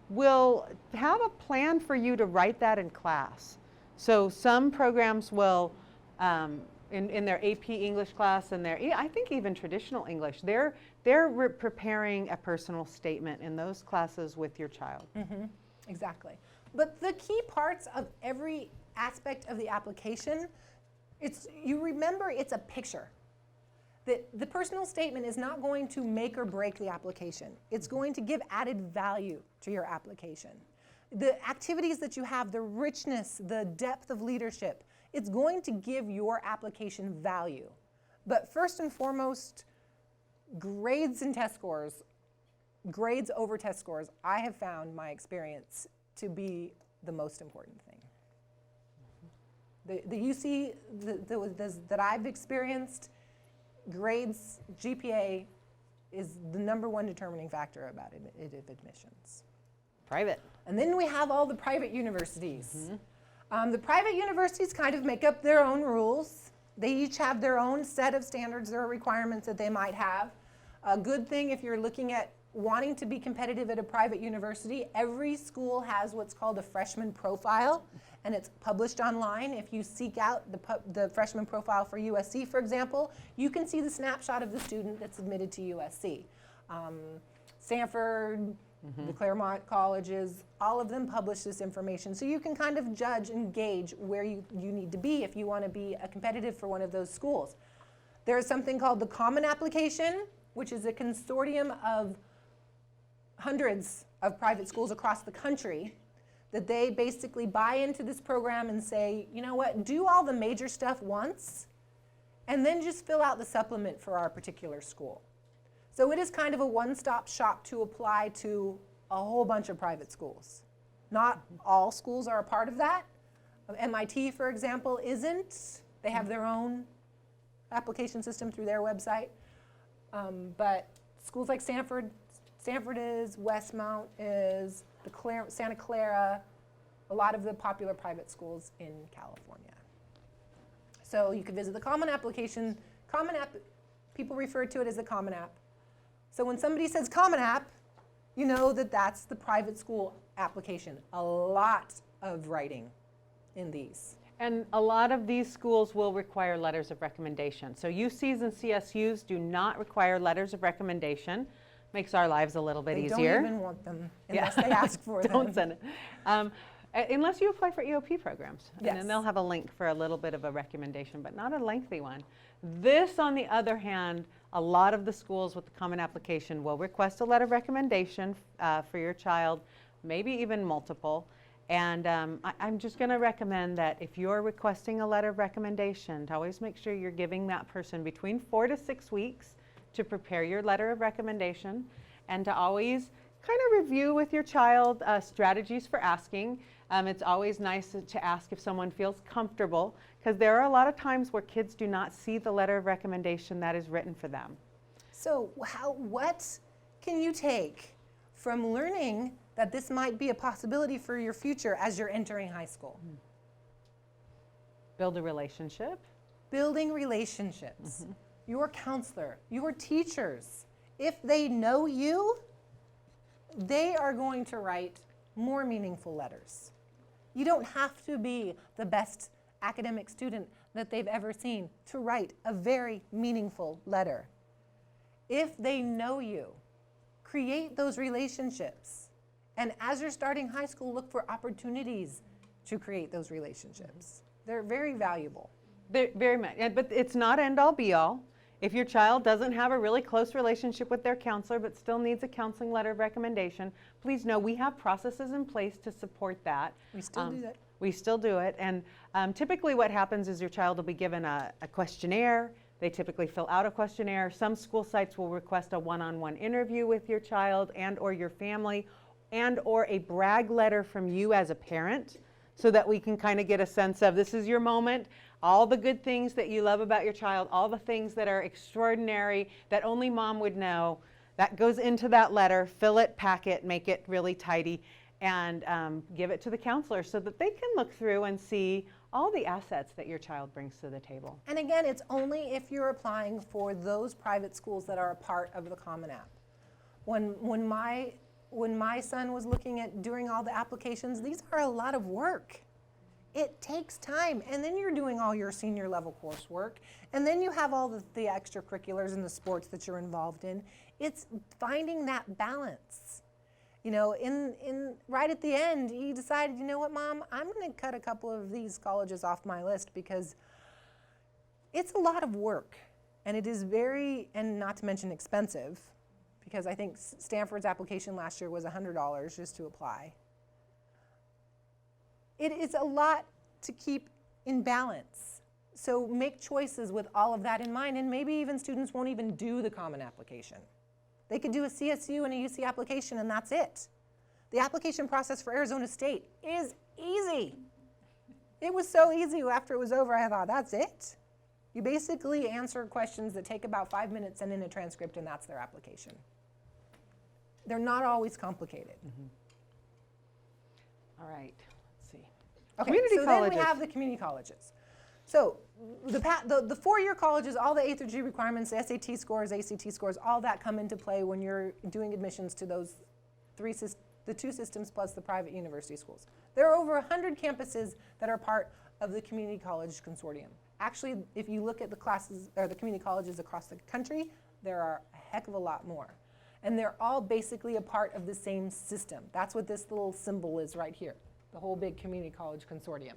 will have a plan for you to write that in class. So some programs will, in their AP English class and their, I think even traditional English, they're preparing a personal statement in those classes with your child. Exactly. But the key parts of every aspect of the application, you remember it's a picture. That the personal statement is not going to make or break the application. It's going to give added value to your application. The activities that you have, the richness, the depth of leadership, it's going to give your application value. But first and foremost, grades and test scores, grades over test scores, I have found my experience to be the most important thing. The UC that I've experienced, grades, GPA is the #1 determining factor about admissions. Private. And then we have all the private universities. The private universities kind of make up their own rules. They each have their own set of standards or requirements that they might have. A good thing if you're looking at wanting to be competitive at a private university, every school has what's called a freshman profile, and it's published online. If you seek out the freshman profile for USC, for example, you can see the snapshot of the student that's admitted to USC. Stanford, the Claremont colleges, all of them publish this information. So you can kind of judge and gauge where you need to be if you want to be a competitive for one of those schools. There is something called the Common Application, which is a consortium of hundreds of private schools across the country that they basically buy into this program and say, you know what, do all the major stuff once and then just fill out the supplement for our particular school. So it is kind of a one-stop shop to apply to a whole bunch of private schools. Not all schools are a part of that. MIT, for example, isn't. They have their own application system through their website. But schools like Stanford is, Westmount is, Santa Clara, a lot of the popular private schools in California. So you can visit the Common Application. Common App, people refer to it as the Common App. So when somebody says Common App, you know that that's the private school application. A lot of writing in these. And a lot of these schools will require letters of recommendation. So UCs and CSUs do not require letters of recommendation. Makes our lives a little bit They easier. don't even want them unless they ask for them. Don't send it. Unless you apply for EOP programs. And Yes. then they'll have a link for a little bit of a recommendation, but not a lengthy one. This, on the other hand, a lot of the schools with the Common Application will request a letter of recommendation for your child, maybe even multiple. And I'm just going to recommend that if you're requesting a letter of recommendation, to always make sure you're giving that person between 4 to 6 weeks to prepare your letter of recommendation, and to always kind of review with your child strategies for asking. It's always nice to ask if someone feels comfortable, because there are a lot of times where kids do not see the letter of recommendation that is written for them. So what can you take from learning that this might be a possibility for your future as you're entering high school? Build a relationship. Building relationships. Your counselor, your teachers, if they know you, they are going to write more meaningful letters. You don't have to be the best academic student that they've ever seen to write a very meaningful letter. If they know you, create those relationships. And as you're starting high school, look for opportunities to create those relationships. They're very valuable. Very much, but it's not end all be all. If your child doesn't have a really close relationship with their counselor but still needs a counseling letter of recommendation, please know we have processes in place to support that. We still do that. We still do it. And typically what happens is your child will be given a questionnaire. They typically fill out a questionnaire. Some school sites will request a one-on-one interview with your child and or your family, and or a brag letter from you as a parent, so that we can kind of get a sense of, this is your moment, all the good things that you love about your child, all the things that are extraordinary that only mom would know. That goes into that letter. Fill it, pack it, make it really tidy, and give it to the counselor so that they can look through and see all the assets that your child brings to the table. And again, it's only if you're applying for those private schools that are a part of the Common App. When my son was looking at doing all the applications, these are a lot of work. It takes time, and then you're doing all your senior level coursework, and then you have all the extracurriculars and the sports that you're involved in. It's finding that balance. You know, right at the end, he decided, you know what, Mom, I'm going to cut a couple of these colleges off my list because it's a lot of work, and it is very, and not to mention expensive, because I think Stanford's application last year was $100 just to apply. It is a lot to keep in balance. So make choices with all of that in mind, and maybe even students won't even do the common application. They could do a CSU and a UC application, and that's it. The application process for Arizona State is easy. It was so easy after it was over, I thought, that's it. You basically answer questions that take about 5 minutes, send in a transcript, and that's their application. They're not always complicated. All right, let's see. Okay, Community so colleges. then we have the community colleges. So the four-year colleges, all the A through G requirements, the SAT scores, ACT scores, all that come into play when you're doing admissions to those the two systems plus the private university schools. There are over 100 campuses that are part of the community college consortium. Actually, if you look at the classes or the community colleges across the country, there are a heck of a lot more. And they're all basically a part of the same system. That's what this little symbol is right here, the whole big community college consortium.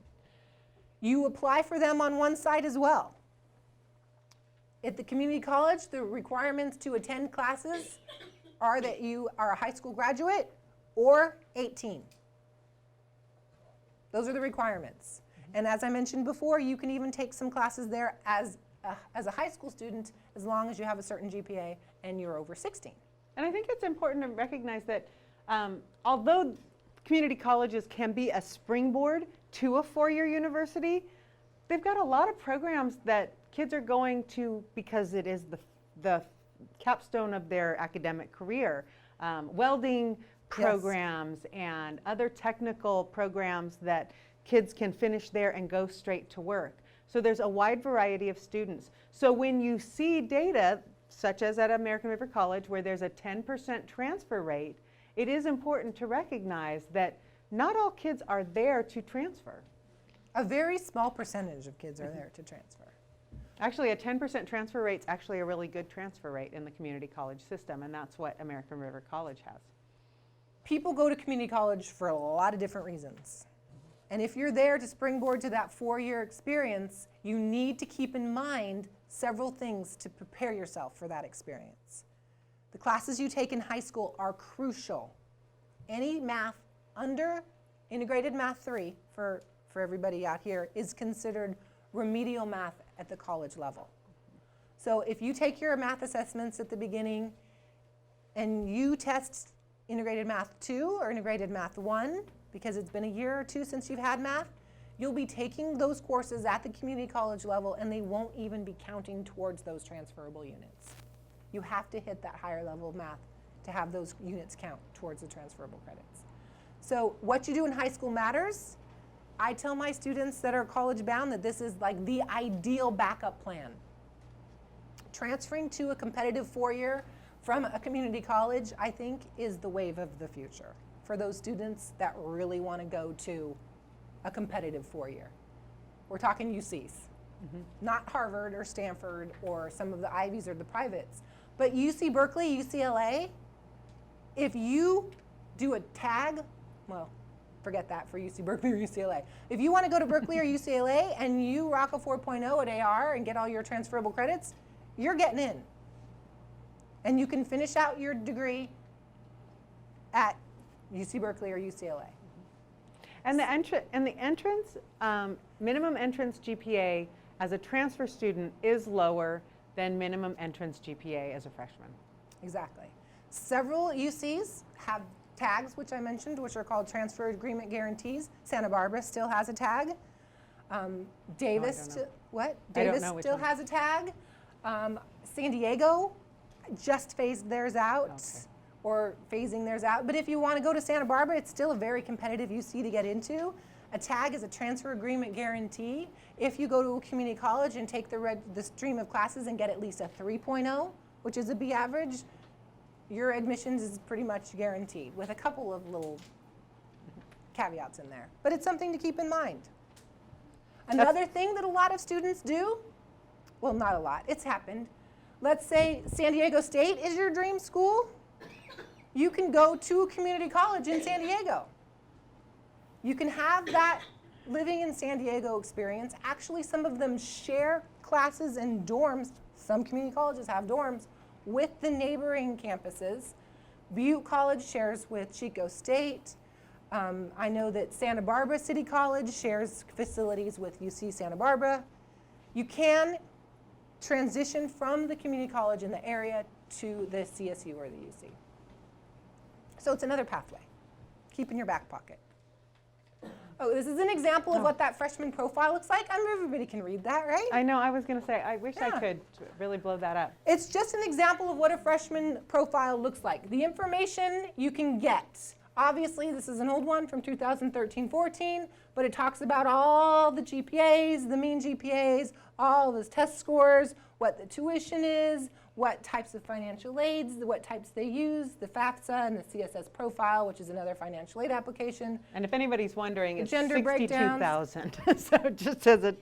You apply for them on one side as well. At the community college, the requirements to attend classes are that you are a high school graduate or 18. Those are the requirements. And as I mentioned before, you can even take some classes there as a high school student as long as you have a certain GPA and you're over 16. And I think it's important to recognize that although community colleges can be a springboard to a four-year university, they've got a lot of programs that kids are going to because it is the capstone of their academic career. Welding programs and other technical programs that kids can finish there and go straight to work. So there's a wide variety of students. So when you see data, such as at American River College, where there's a 10% transfer rate, it is important to recognize that not all kids are there to transfer. A very small percentage of kids are there to transfer. Actually, a 10% transfer rate is actually a really good transfer rate in the community college system, and that's what American River College has. People go to community college for a lot of different reasons. And if you're there to springboard to that four-year experience, you need to keep in mind several things to prepare yourself for that experience. The classes you take in high school are crucial. Any math under integrated math 3 for everybody out here is considered remedial math at the college level. So if you take your math assessments at the beginning and you test integrated math 2 or integrated math 1, because it's been a year or two since you've had math, you'll be taking those courses at the community college level and they won't even be counting towards those transferable units. You have to hit that higher level of math to have those units count towards the transferable credits. So what you do in high school matters. I tell my students that are college bound that this is like the ideal backup plan. Transferring to a competitive four-year from a community college, I think, is the wave of the future for those students that really want to go to a competitive four-year. We're talking UCs, not Harvard or Stanford or some of the Ivies or the privates, but UC Berkeley, UCLA, if you do a tag, well, forget that for UC Berkeley or UCLA. If you want to go to Berkeley or UCLA and you rock a 4.0 at AR and get all your transferable credits, you're getting in. And you can finish out your degree at UC Berkeley or UCLA. And the entrance, minimum entrance GPA as a transfer student is lower than minimum entrance GPA as a freshman. Exactly. Several UCs have tags, which I mentioned, which are called transfer agreement guarantees. Santa Barbara still has a tag. Davis, know. what? I don't Davis know which still one. has a tag. San Diego just phased theirs out, Okay. or phasing theirs out. But if you want to go to Santa Barbara, it's still a very competitive UC to get into. A tag is a transfer agreement guarantee. If you go to a community college and take the stream of classes and get at least a 3.0, which is a B average, your admissions is pretty much guaranteed, with a couple of little caveats in there. But it's something to keep in mind. Another thing that a lot of students do, well, not a lot, it's happened. Let's say San Diego State is your dream school. You can go to a community college in San Diego. You can have that living in San Diego experience. Actually, some of them share classes and dorms. Some community colleges have dorms with the neighboring campuses. Butte College shares with Chico State. I know that Santa Barbara City College shares facilities with UC Santa Barbara. You can transition from the community college in the area to the CSU or the UC. So it's another pathway. Keep in your back pocket. Oh, this is an example of what that freshman profile looks like. Everybody can read that, right? I know, I was going to say, I wish I Yeah. could really blow that up. It's just an example of what a freshman profile looks like. The information you can get. Obviously, this is an old one from 2013-14, but it talks about all the GPAs, the mean GPAs, all the test scores, what the tuition is, what types of financial aids, what types they use, the FAFSA and the CSS profile, which is another financial aid application. And if anybody's wondering, it's gender breakdowns. 62,000. So just as a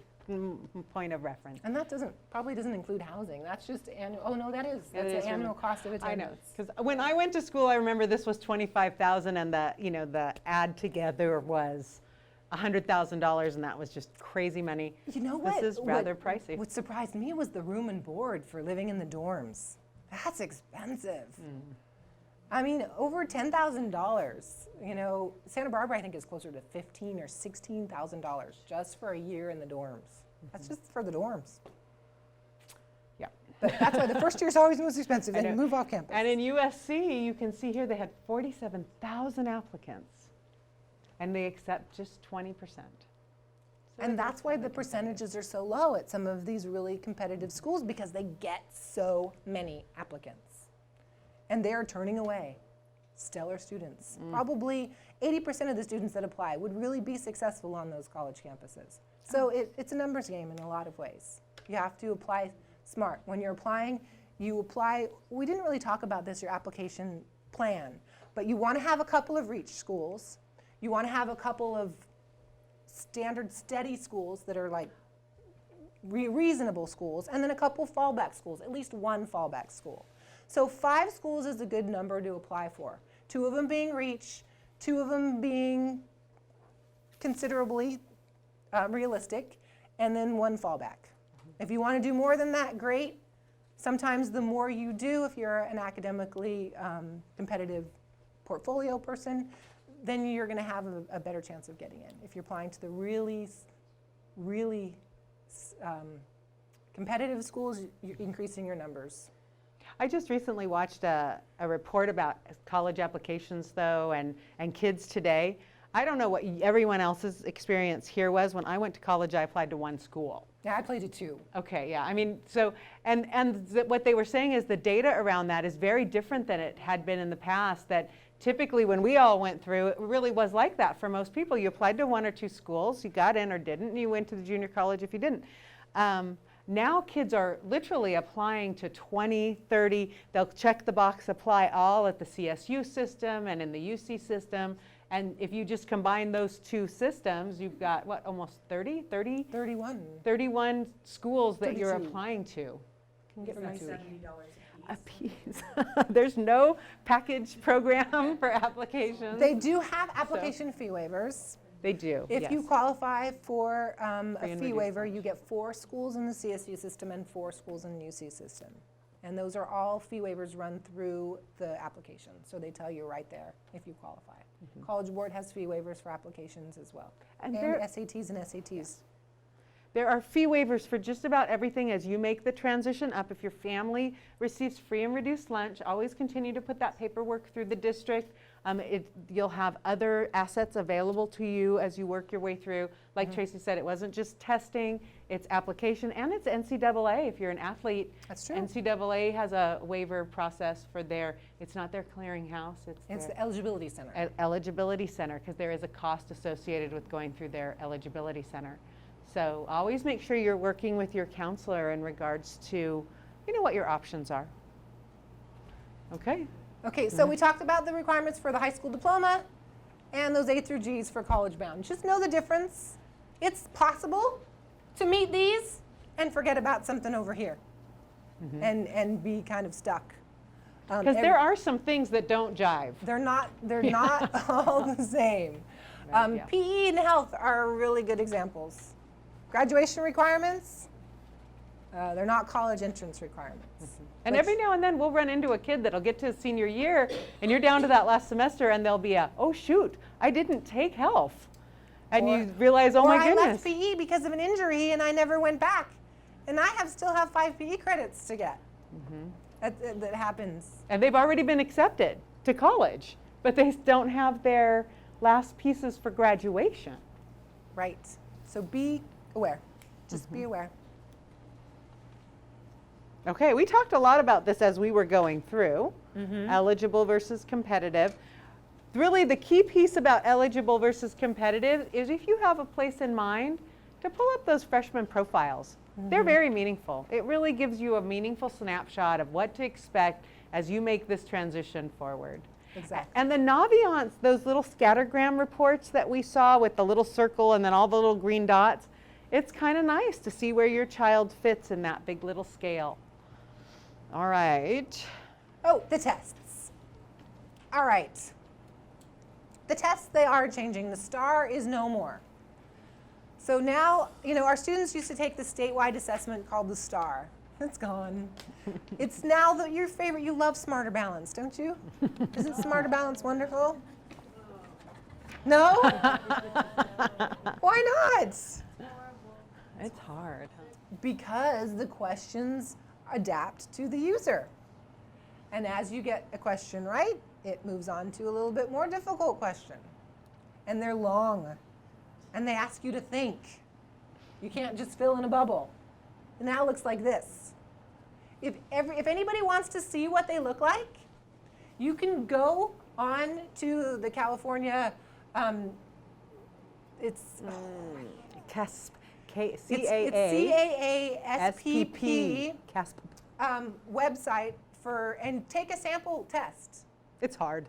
point of reference. And that probably doesn't include housing. That's just annual. Oh no, that is. That's is the annual annual. cost of I know, attendance. because when I went to school, I remember this was 25,000, and the add together was $100,000, and that was just crazy money. You know what? This is rather pricey. What surprised me was the room and board for living in the dorms. That's expensive. I mean, over $10,000. You know, Santa Barbara, I think, is closer to $15,000 or $16,000 just for a year in the dorms. That's just for the dorms. Yeah. But that's why the first year is always most expensive, I and you know. move off campus. And in USC, you can see here they had 47,000 applicants, and they accept just 20%. And that's why the percentages are so low at some of these really competitive schools, because they get so many applicants. And they're turning away stellar students. Probably 80% of the students that apply would really be successful on those college campuses. So it's a numbers game in a lot of ways. You have to apply smart. When you're applying, you apply, we didn't really talk about this, your application plan, but you want to have a couple of reach schools. You want to have a couple of standard steady schools that are like reasonable schools, and then a couple fallback schools, at least one fallback school. So 5 schools is a good number to apply for. 2 of them being reach, 2 of them being considerably realistic, and then 1 fallback. If you want to do more than that, great. Sometimes the more you do, if you're an academically competitive portfolio person, then you're going to have a better chance of getting in. If you're applying to the really competitive schools, you're increasing your numbers. I just recently watched a report about college applications, though, and kids today. I don't know what everyone else's experience here was. When I went to college, I applied to 1 school. Yeah, I played it 2. Okay, yeah. I mean, so, what they were saying is the data around that is very different than it had been in the past, that typically when we all went through, it really was like that for most people. You applied to 1 or 2 schools, you got in or didn't, and you went to the junior college if you didn't. Now kids are literally applying to 20, 30, they'll check the box apply all at the CSU system and in the UC system. And if you just combine those 2 systems, you've got, what, almost 31 schools that you're 32. applying to. Can get It's from like 2. $70 a piece. A piece. There's no package program for applications. They do have application fee waivers. They do, If yes. you qualify for Free a and fee reduced waiver, lunch. you get 4 schools in the CSU system and 4 schools in the UC system. And those are all fee waivers run through the application. So they tell you right there if you qualify. College Board has fee waivers for applications as well. And And there- SATs and SATs. There are fee waivers for just about everything as you make the transition up. If your family receives free and reduced lunch, always continue to put that paperwork through the district. You'll have other assets available to you as you work your way through. Like Tracy said, it wasn't just testing, it's application, and it's NCAA. If you're an athlete, That's true. NCAA has a waiver process for it's not their clearinghouse, It's their the eligibility center. eligibility center, because there is a cost associated with going through their eligibility center. So always make sure you're working with your counselor in regards to, what your options are. Okay. Okay, so we talked about the requirements for the high school diploma and those A through G's for college bound. Just know the difference. It's possible to meet these and forget about something over here and be kind of stuck. Because there are some things that don't jive. They're not all the same. Right, yeah. PE and health are really good examples. Graduation requirements, they're not college entrance requirements. And every now and then we'll run into a kid that'll get to senior year and you're down to that last semester and there'll be oh shoot, I didn't take health. And you realize, oh my I left goodness. PE because of an injury and I never went back. And I still have 5 PE credits to get. That happens. And they've already been accepted to college, but they don't have their last pieces for graduation. Right. So be aware. Just be aware. Okay, we talked a lot about this as we were going through, eligible versus competitive. Really the key piece about eligible versus competitive is if you have a place in mind to pull up those freshman profiles. They're very meaningful. It really gives you a meaningful snapshot of what to expect as you make this transition forward. Exactly. And the Naviance, those little scattergram reports that we saw with the little circle and then all the little green dots, it's kind of nice to see where your child fits in that big little scale. All right. Oh, the tests. All right. The tests, they are changing. The STAR is no more. So now, our students used to take the statewide assessment called the STAR. It's gone. It's now your favorite. You love Smarter Balance, don't you? Isn't Smarter Balance wonderful? No? Why not? It's hard. Because the questions adapt to the user. And as you get a question right, it moves on to a little bit more difficult question. And they're long. And they ask you to think. You can't just fill in a bubble. And now it looks like this. If anybody wants to see what they look like, you can go on to the California, it's CASP, it's CAA, CAASPP CASP. website and take a sample test. It's hard.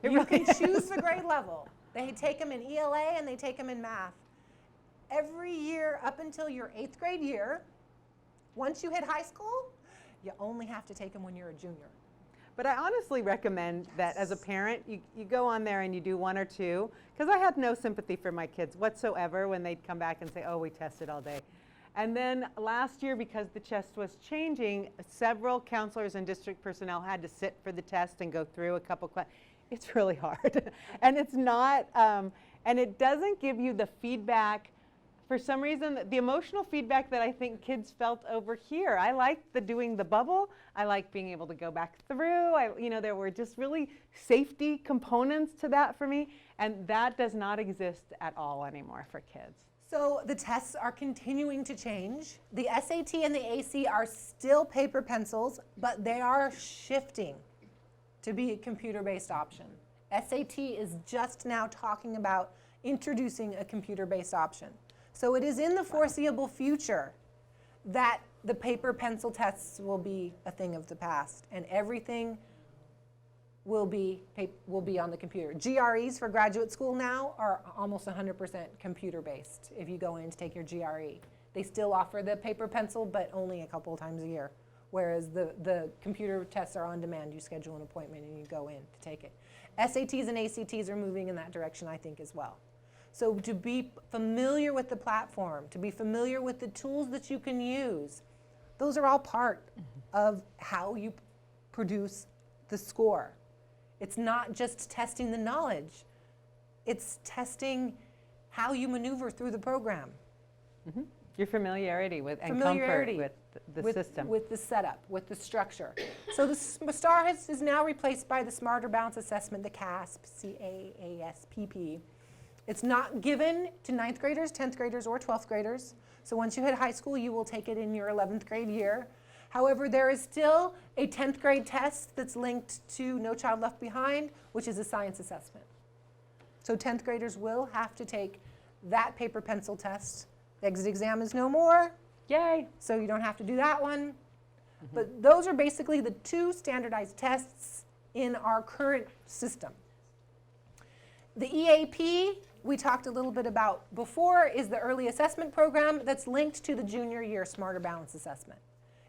You can choose the grade level. They take them in ELA and they take them in math. Every year up until your 8th grade year, once you hit high school, you only have to take them when you're a junior. But I honestly recommend that as a parent, you go on there and you do 1 or 2, because I had no sympathy for my kids whatsoever when they'd come back and say, oh, we tested all day. And then last year, because the test was changing, several counselors and district personnel had to sit for the test and go through a couple questions. It's really hard. And it's not, and it doesn't give you the feedback. For some reason, the emotional feedback that I think kids felt over here. I liked doing the bubble. I liked being able to go back through. There were just really safety components to that for me. And that does not exist at all anymore for kids. So the tests are continuing to change. The SAT and the AC are still paper pencils, but they are shifting to be a computer-based option. SAT is just now talking about introducing a computer-based option. So it is in the foreseeable future that the paper pencil tests will be a thing of the past, and everything will be on the computer. GREs for graduate school now are almost 100% computer-based if you go in to take your GRE. They still offer the paper pencil, but only a couple of times a year, whereas the computer tests are on demand. You schedule an appointment and you go in to take it. SATs and ACTs are moving in that direction, I think, as well. So to be familiar with the platform, to be familiar with the tools that you can use, those are all part of how you produce the score. It's not just testing the knowledge. It's testing how you maneuver through the program. Your familiarity with and Familiarity comfort with the system. With the setup, with the structure. So the STAR is now replaced by the Smarter Balance Assessment, the CASP, C-A-A-S-P-P. It's not given to 9th graders, 10th graders, or 12th graders. So once you hit high school, you will take it in your 11th grade year. However, there is still a 10th grade test that's linked to No Child Left Behind, which is a science assessment. So 10th graders will have to take that paper pencil test. The exit exam is no more, Yay! so you don't have to do that one. But those are basically the 2 standardized tests in our current system. The EAP, we talked a little bit about before, is the early assessment program that's linked to the junior year Smarter Balance Assessment.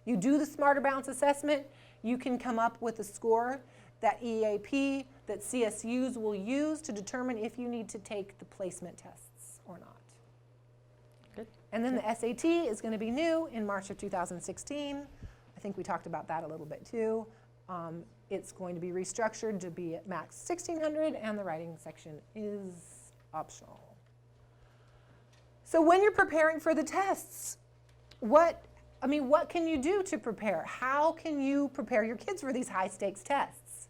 You do the Smarter Balance Assessment, you can come up with a score that EAP, that CSUs will use to determine if you need to take the placement tests or not. Good. And then the SAT is going to be new in March of 2016. I think we talked about that a little bit too. It's going to be restructured to be at max 1600, and the writing section is optional. So when you're preparing for the tests, what can you do to prepare? How can you prepare your kids for these high stakes tests?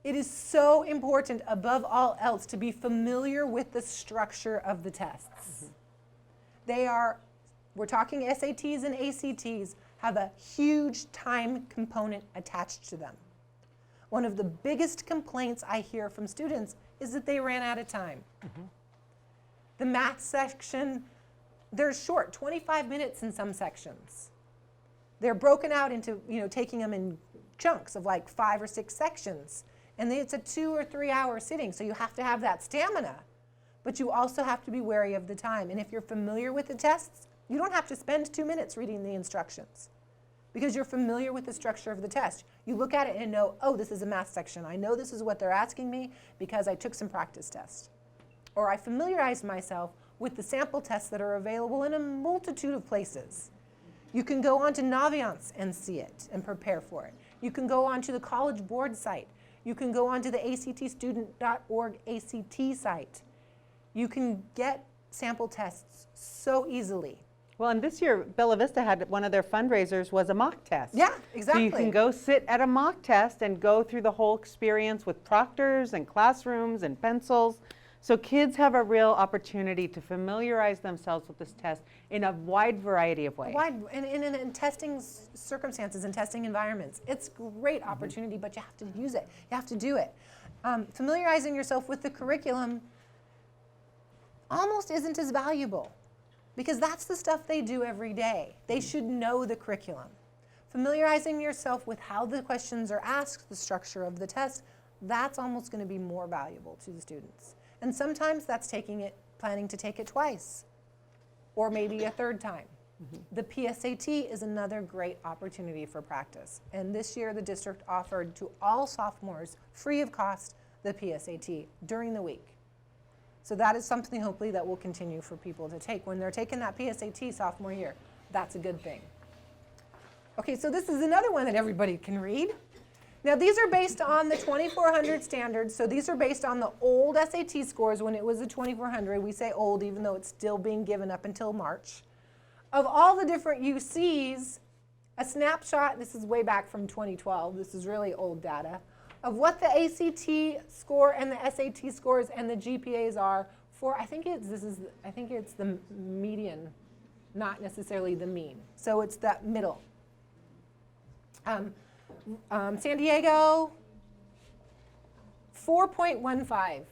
It is so important, above all else, to be familiar with the structure of the tests. We're talking SATs and ACTs, have a huge time component attached to them. One of the biggest complaints I hear from students is that they ran out of time. The math section, they're short, 25 minutes in some sections. They're broken out into, taking them in chunks of like 5 or 6 sections. And then it's a 2 or 3 hour sitting, so you have to have that stamina. But you also have to be wary of the time. And if you're familiar with the tests, you don't have to spend 2 minutes reading the instructions because you're familiar with the structure of the test. You look at it and know, oh, this is a math section. I know this is what they're asking me because I took some practice tests. Or I familiarized myself with the sample tests that are available in a multitude of places. You can go onto Naviance and see it and prepare for it. You can go onto the College Board site. You can go onto the actstudent.org ACT site. You can get sample tests so easily. Well, and this year, Bella Vista had one of their fundraisers was a mock test. Yeah, exactly. So you can go sit at a mock test and go through the whole experience with proctors and classrooms and pencils. So kids have a real opportunity to familiarize themselves with this test in a wide variety of ways. In testing circumstances and testing environments. It's a great opportunity, but you have to use it. You have to do it. Familiarizing yourself with the curriculum almost isn't as valuable because that's the stuff they do every day. They should know the curriculum. Familiarizing yourself with how the questions are asked, the structure of the test, that's almost going to be more valuable to the students. And sometimes that's planning to take it twice or maybe a 3rd time. The PSAT is another great opportunity for practice. And this year the district offered to all sophomores free of cost the PSAT during the week. So that is something hopefully that will continue for people to take. When they're taking that PSAT sophomore year, that's a good thing. Okay, so this is another one that everybody can read. Now these are based on the 2400 standards, so these are based on the old SAT scores when it was the 2400. We say old even though it's still being given up until March. Of all the different UCs, a snapshot, this is way back from 2012, this is really old data, of what the ACT score and the SAT scores and the GPAs are for, I think it's the median, not necessarily the mean. So it's that middle. San Diego, 4.15.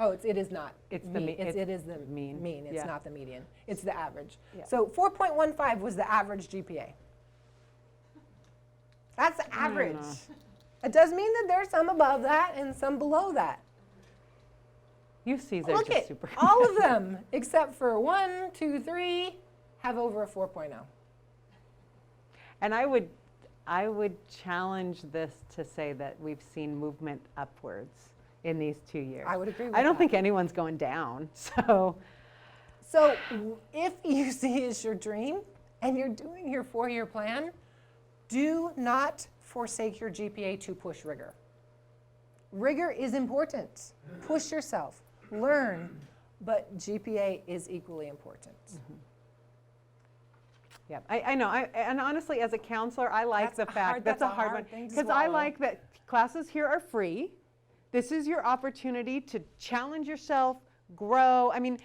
Oh, it is not. It's mean. the It is the mean. mean. It's Yeah. not the median. It's the average. Yeah. So 4.15 was the average GPA. That's the average. It does mean that there's some above that and some below that. UCs are Look just at super. all of them, except for 1, 2, 3, have over a 4.0. And I would challenge this to say that we've seen movement upwards in these 2 years. I would agree with I don't that. think anyone's going down. So So if UC is your dream and you're doing your 4-year plan, do not forsake your GPA to push rigor. Rigor is important. Push yourself, learn, but GPA is equally important. Yeah, I know. And honestly, as a counselor, I like That's the a fact hard- that's a that's a hard hard one thing to because I swallow. like that classes here are free. This is your opportunity to challenge yourself, grow. I mean,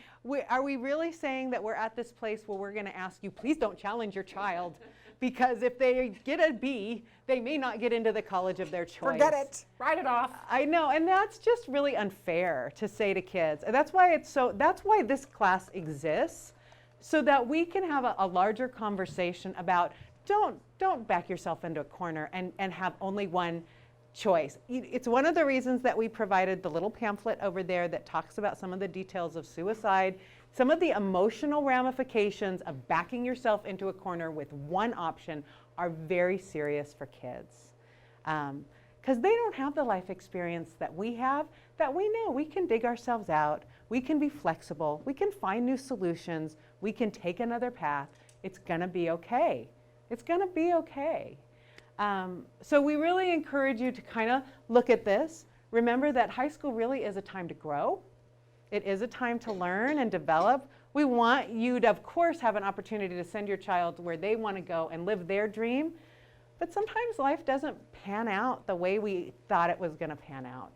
are we really saying that we're at this place where we're going to ask you, please don't challenge your child, because if they get a B, they may not get into the college of their choice. Forget it. Write it off. I know, and that's just really unfair to say to kids. And that's why that's why this class exists, so that we can have a larger conversation about don't back yourself into a corner and have only one choice. It's one of the reasons that we provided the little pamphlet over there that talks about some of the details of suicide, some of the emotional ramifications of backing yourself into a corner with one option are very serious for kids. Because they don't have the life experience that we have, that we know we can dig ourselves out, we can be flexible, we can find new solutions, we can take another path. It's gonna be okay. It's gonna be okay. So we really encourage you to kind of look at this. Remember that high school really is a time to grow. It is a time to learn and develop. We want you to, of course, have an opportunity to send your child where they want to go and live their dream. But sometimes life doesn't pan out the way we thought it was going to pan out.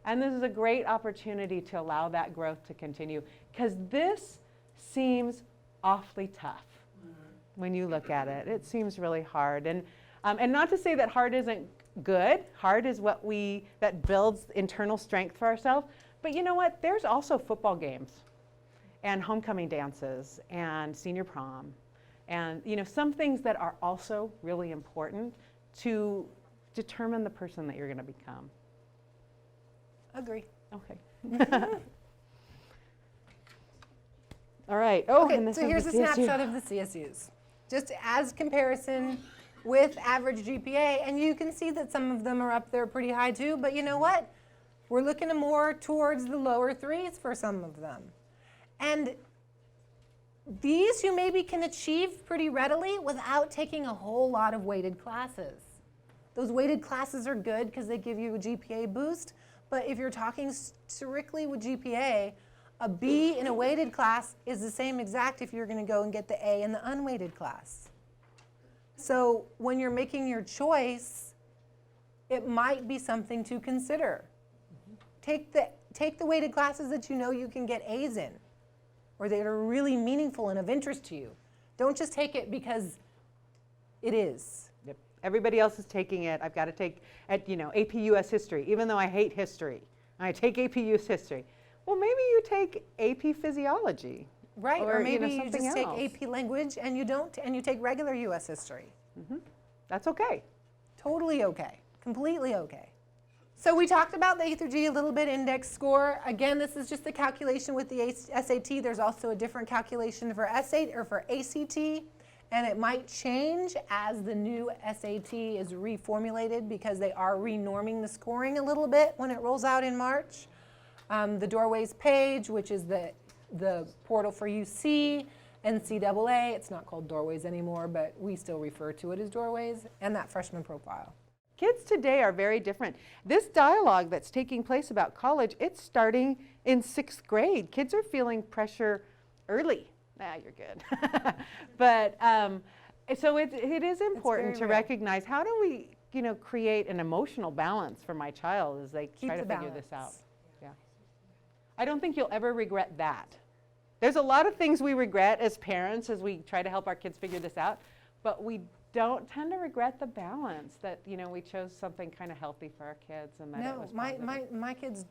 And this is a great opportunity to allow that growth to continue, because this seems awfully tough when you look at it. It seems really hard. And not to say that hard isn't good. Hard is that builds internal strength for ourselves. But you know what? There's also football games and homecoming dances and senior prom and some things that are also really important to determine the person that you're going to become. Agree. Okay. All right. Oh, and Okay, this so is here's the a CSU. snapshot of the CSUs, just as comparison with average GPA, and you can see that some of them are up there pretty high too, but you know what? We're looking more towards the lower threes for some of them. And these you maybe can achieve pretty readily without taking a whole lot of weighted classes. Those weighted classes are good because they give you a GPA boost, but if you're talking strictly with GPA, a B in a weighted class is the same exact if you're going to go and get the A in the unweighted class. So when you're making your choice, it might be something to consider. Take the weighted classes that you know you can get A's in, or that are really meaningful and of interest to you. Don't just take it because it is. Yep. Everybody else is taking it. I've got to take AP US History, even though I hate history. I take AP US History. Well, maybe you take AP Physiology. Right, or maybe you something just else. take AP Language and you take regular US History. That's okay. Totally okay, completely okay. So we talked about the A through G a little bit, index score. Again, this is just the calculation with the SAT. There's also a different calculation for SAT or for ACT, and it might change as the new SAT is reformulated because they are renorming the scoring a little bit when it rolls out in March. The Doorways page, which is the portal for UC, NCAA, it's not called Doorways anymore, but we still refer to it as Doorways, and that freshman profile. Kids today are very different. This dialogue that's taking place about college, it's starting in 6th grade. Kids are feeling pressure early. You're good. But so it is important very to real. recognize, how do we create an emotional balance for my child as they try to the figure this out. balance. Yeah. I don't think you'll ever regret that. There's a lot of things we regret as parents as we try to help our kids figure this out, but we don't tend to regret the balance that we chose something kind of healthy for our kids and that it No, was positive. my kids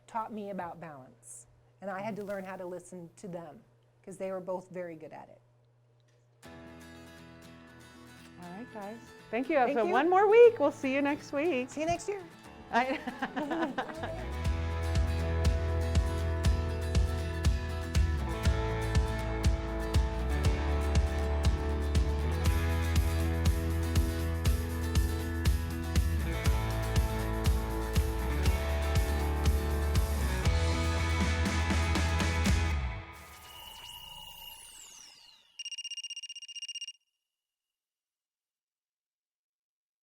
taught me about balance, and I had to learn how to listen to them because they were both very good at it. All right, guys. Thank you. Thank So you. one more week. We'll see you next week. See you next year. I-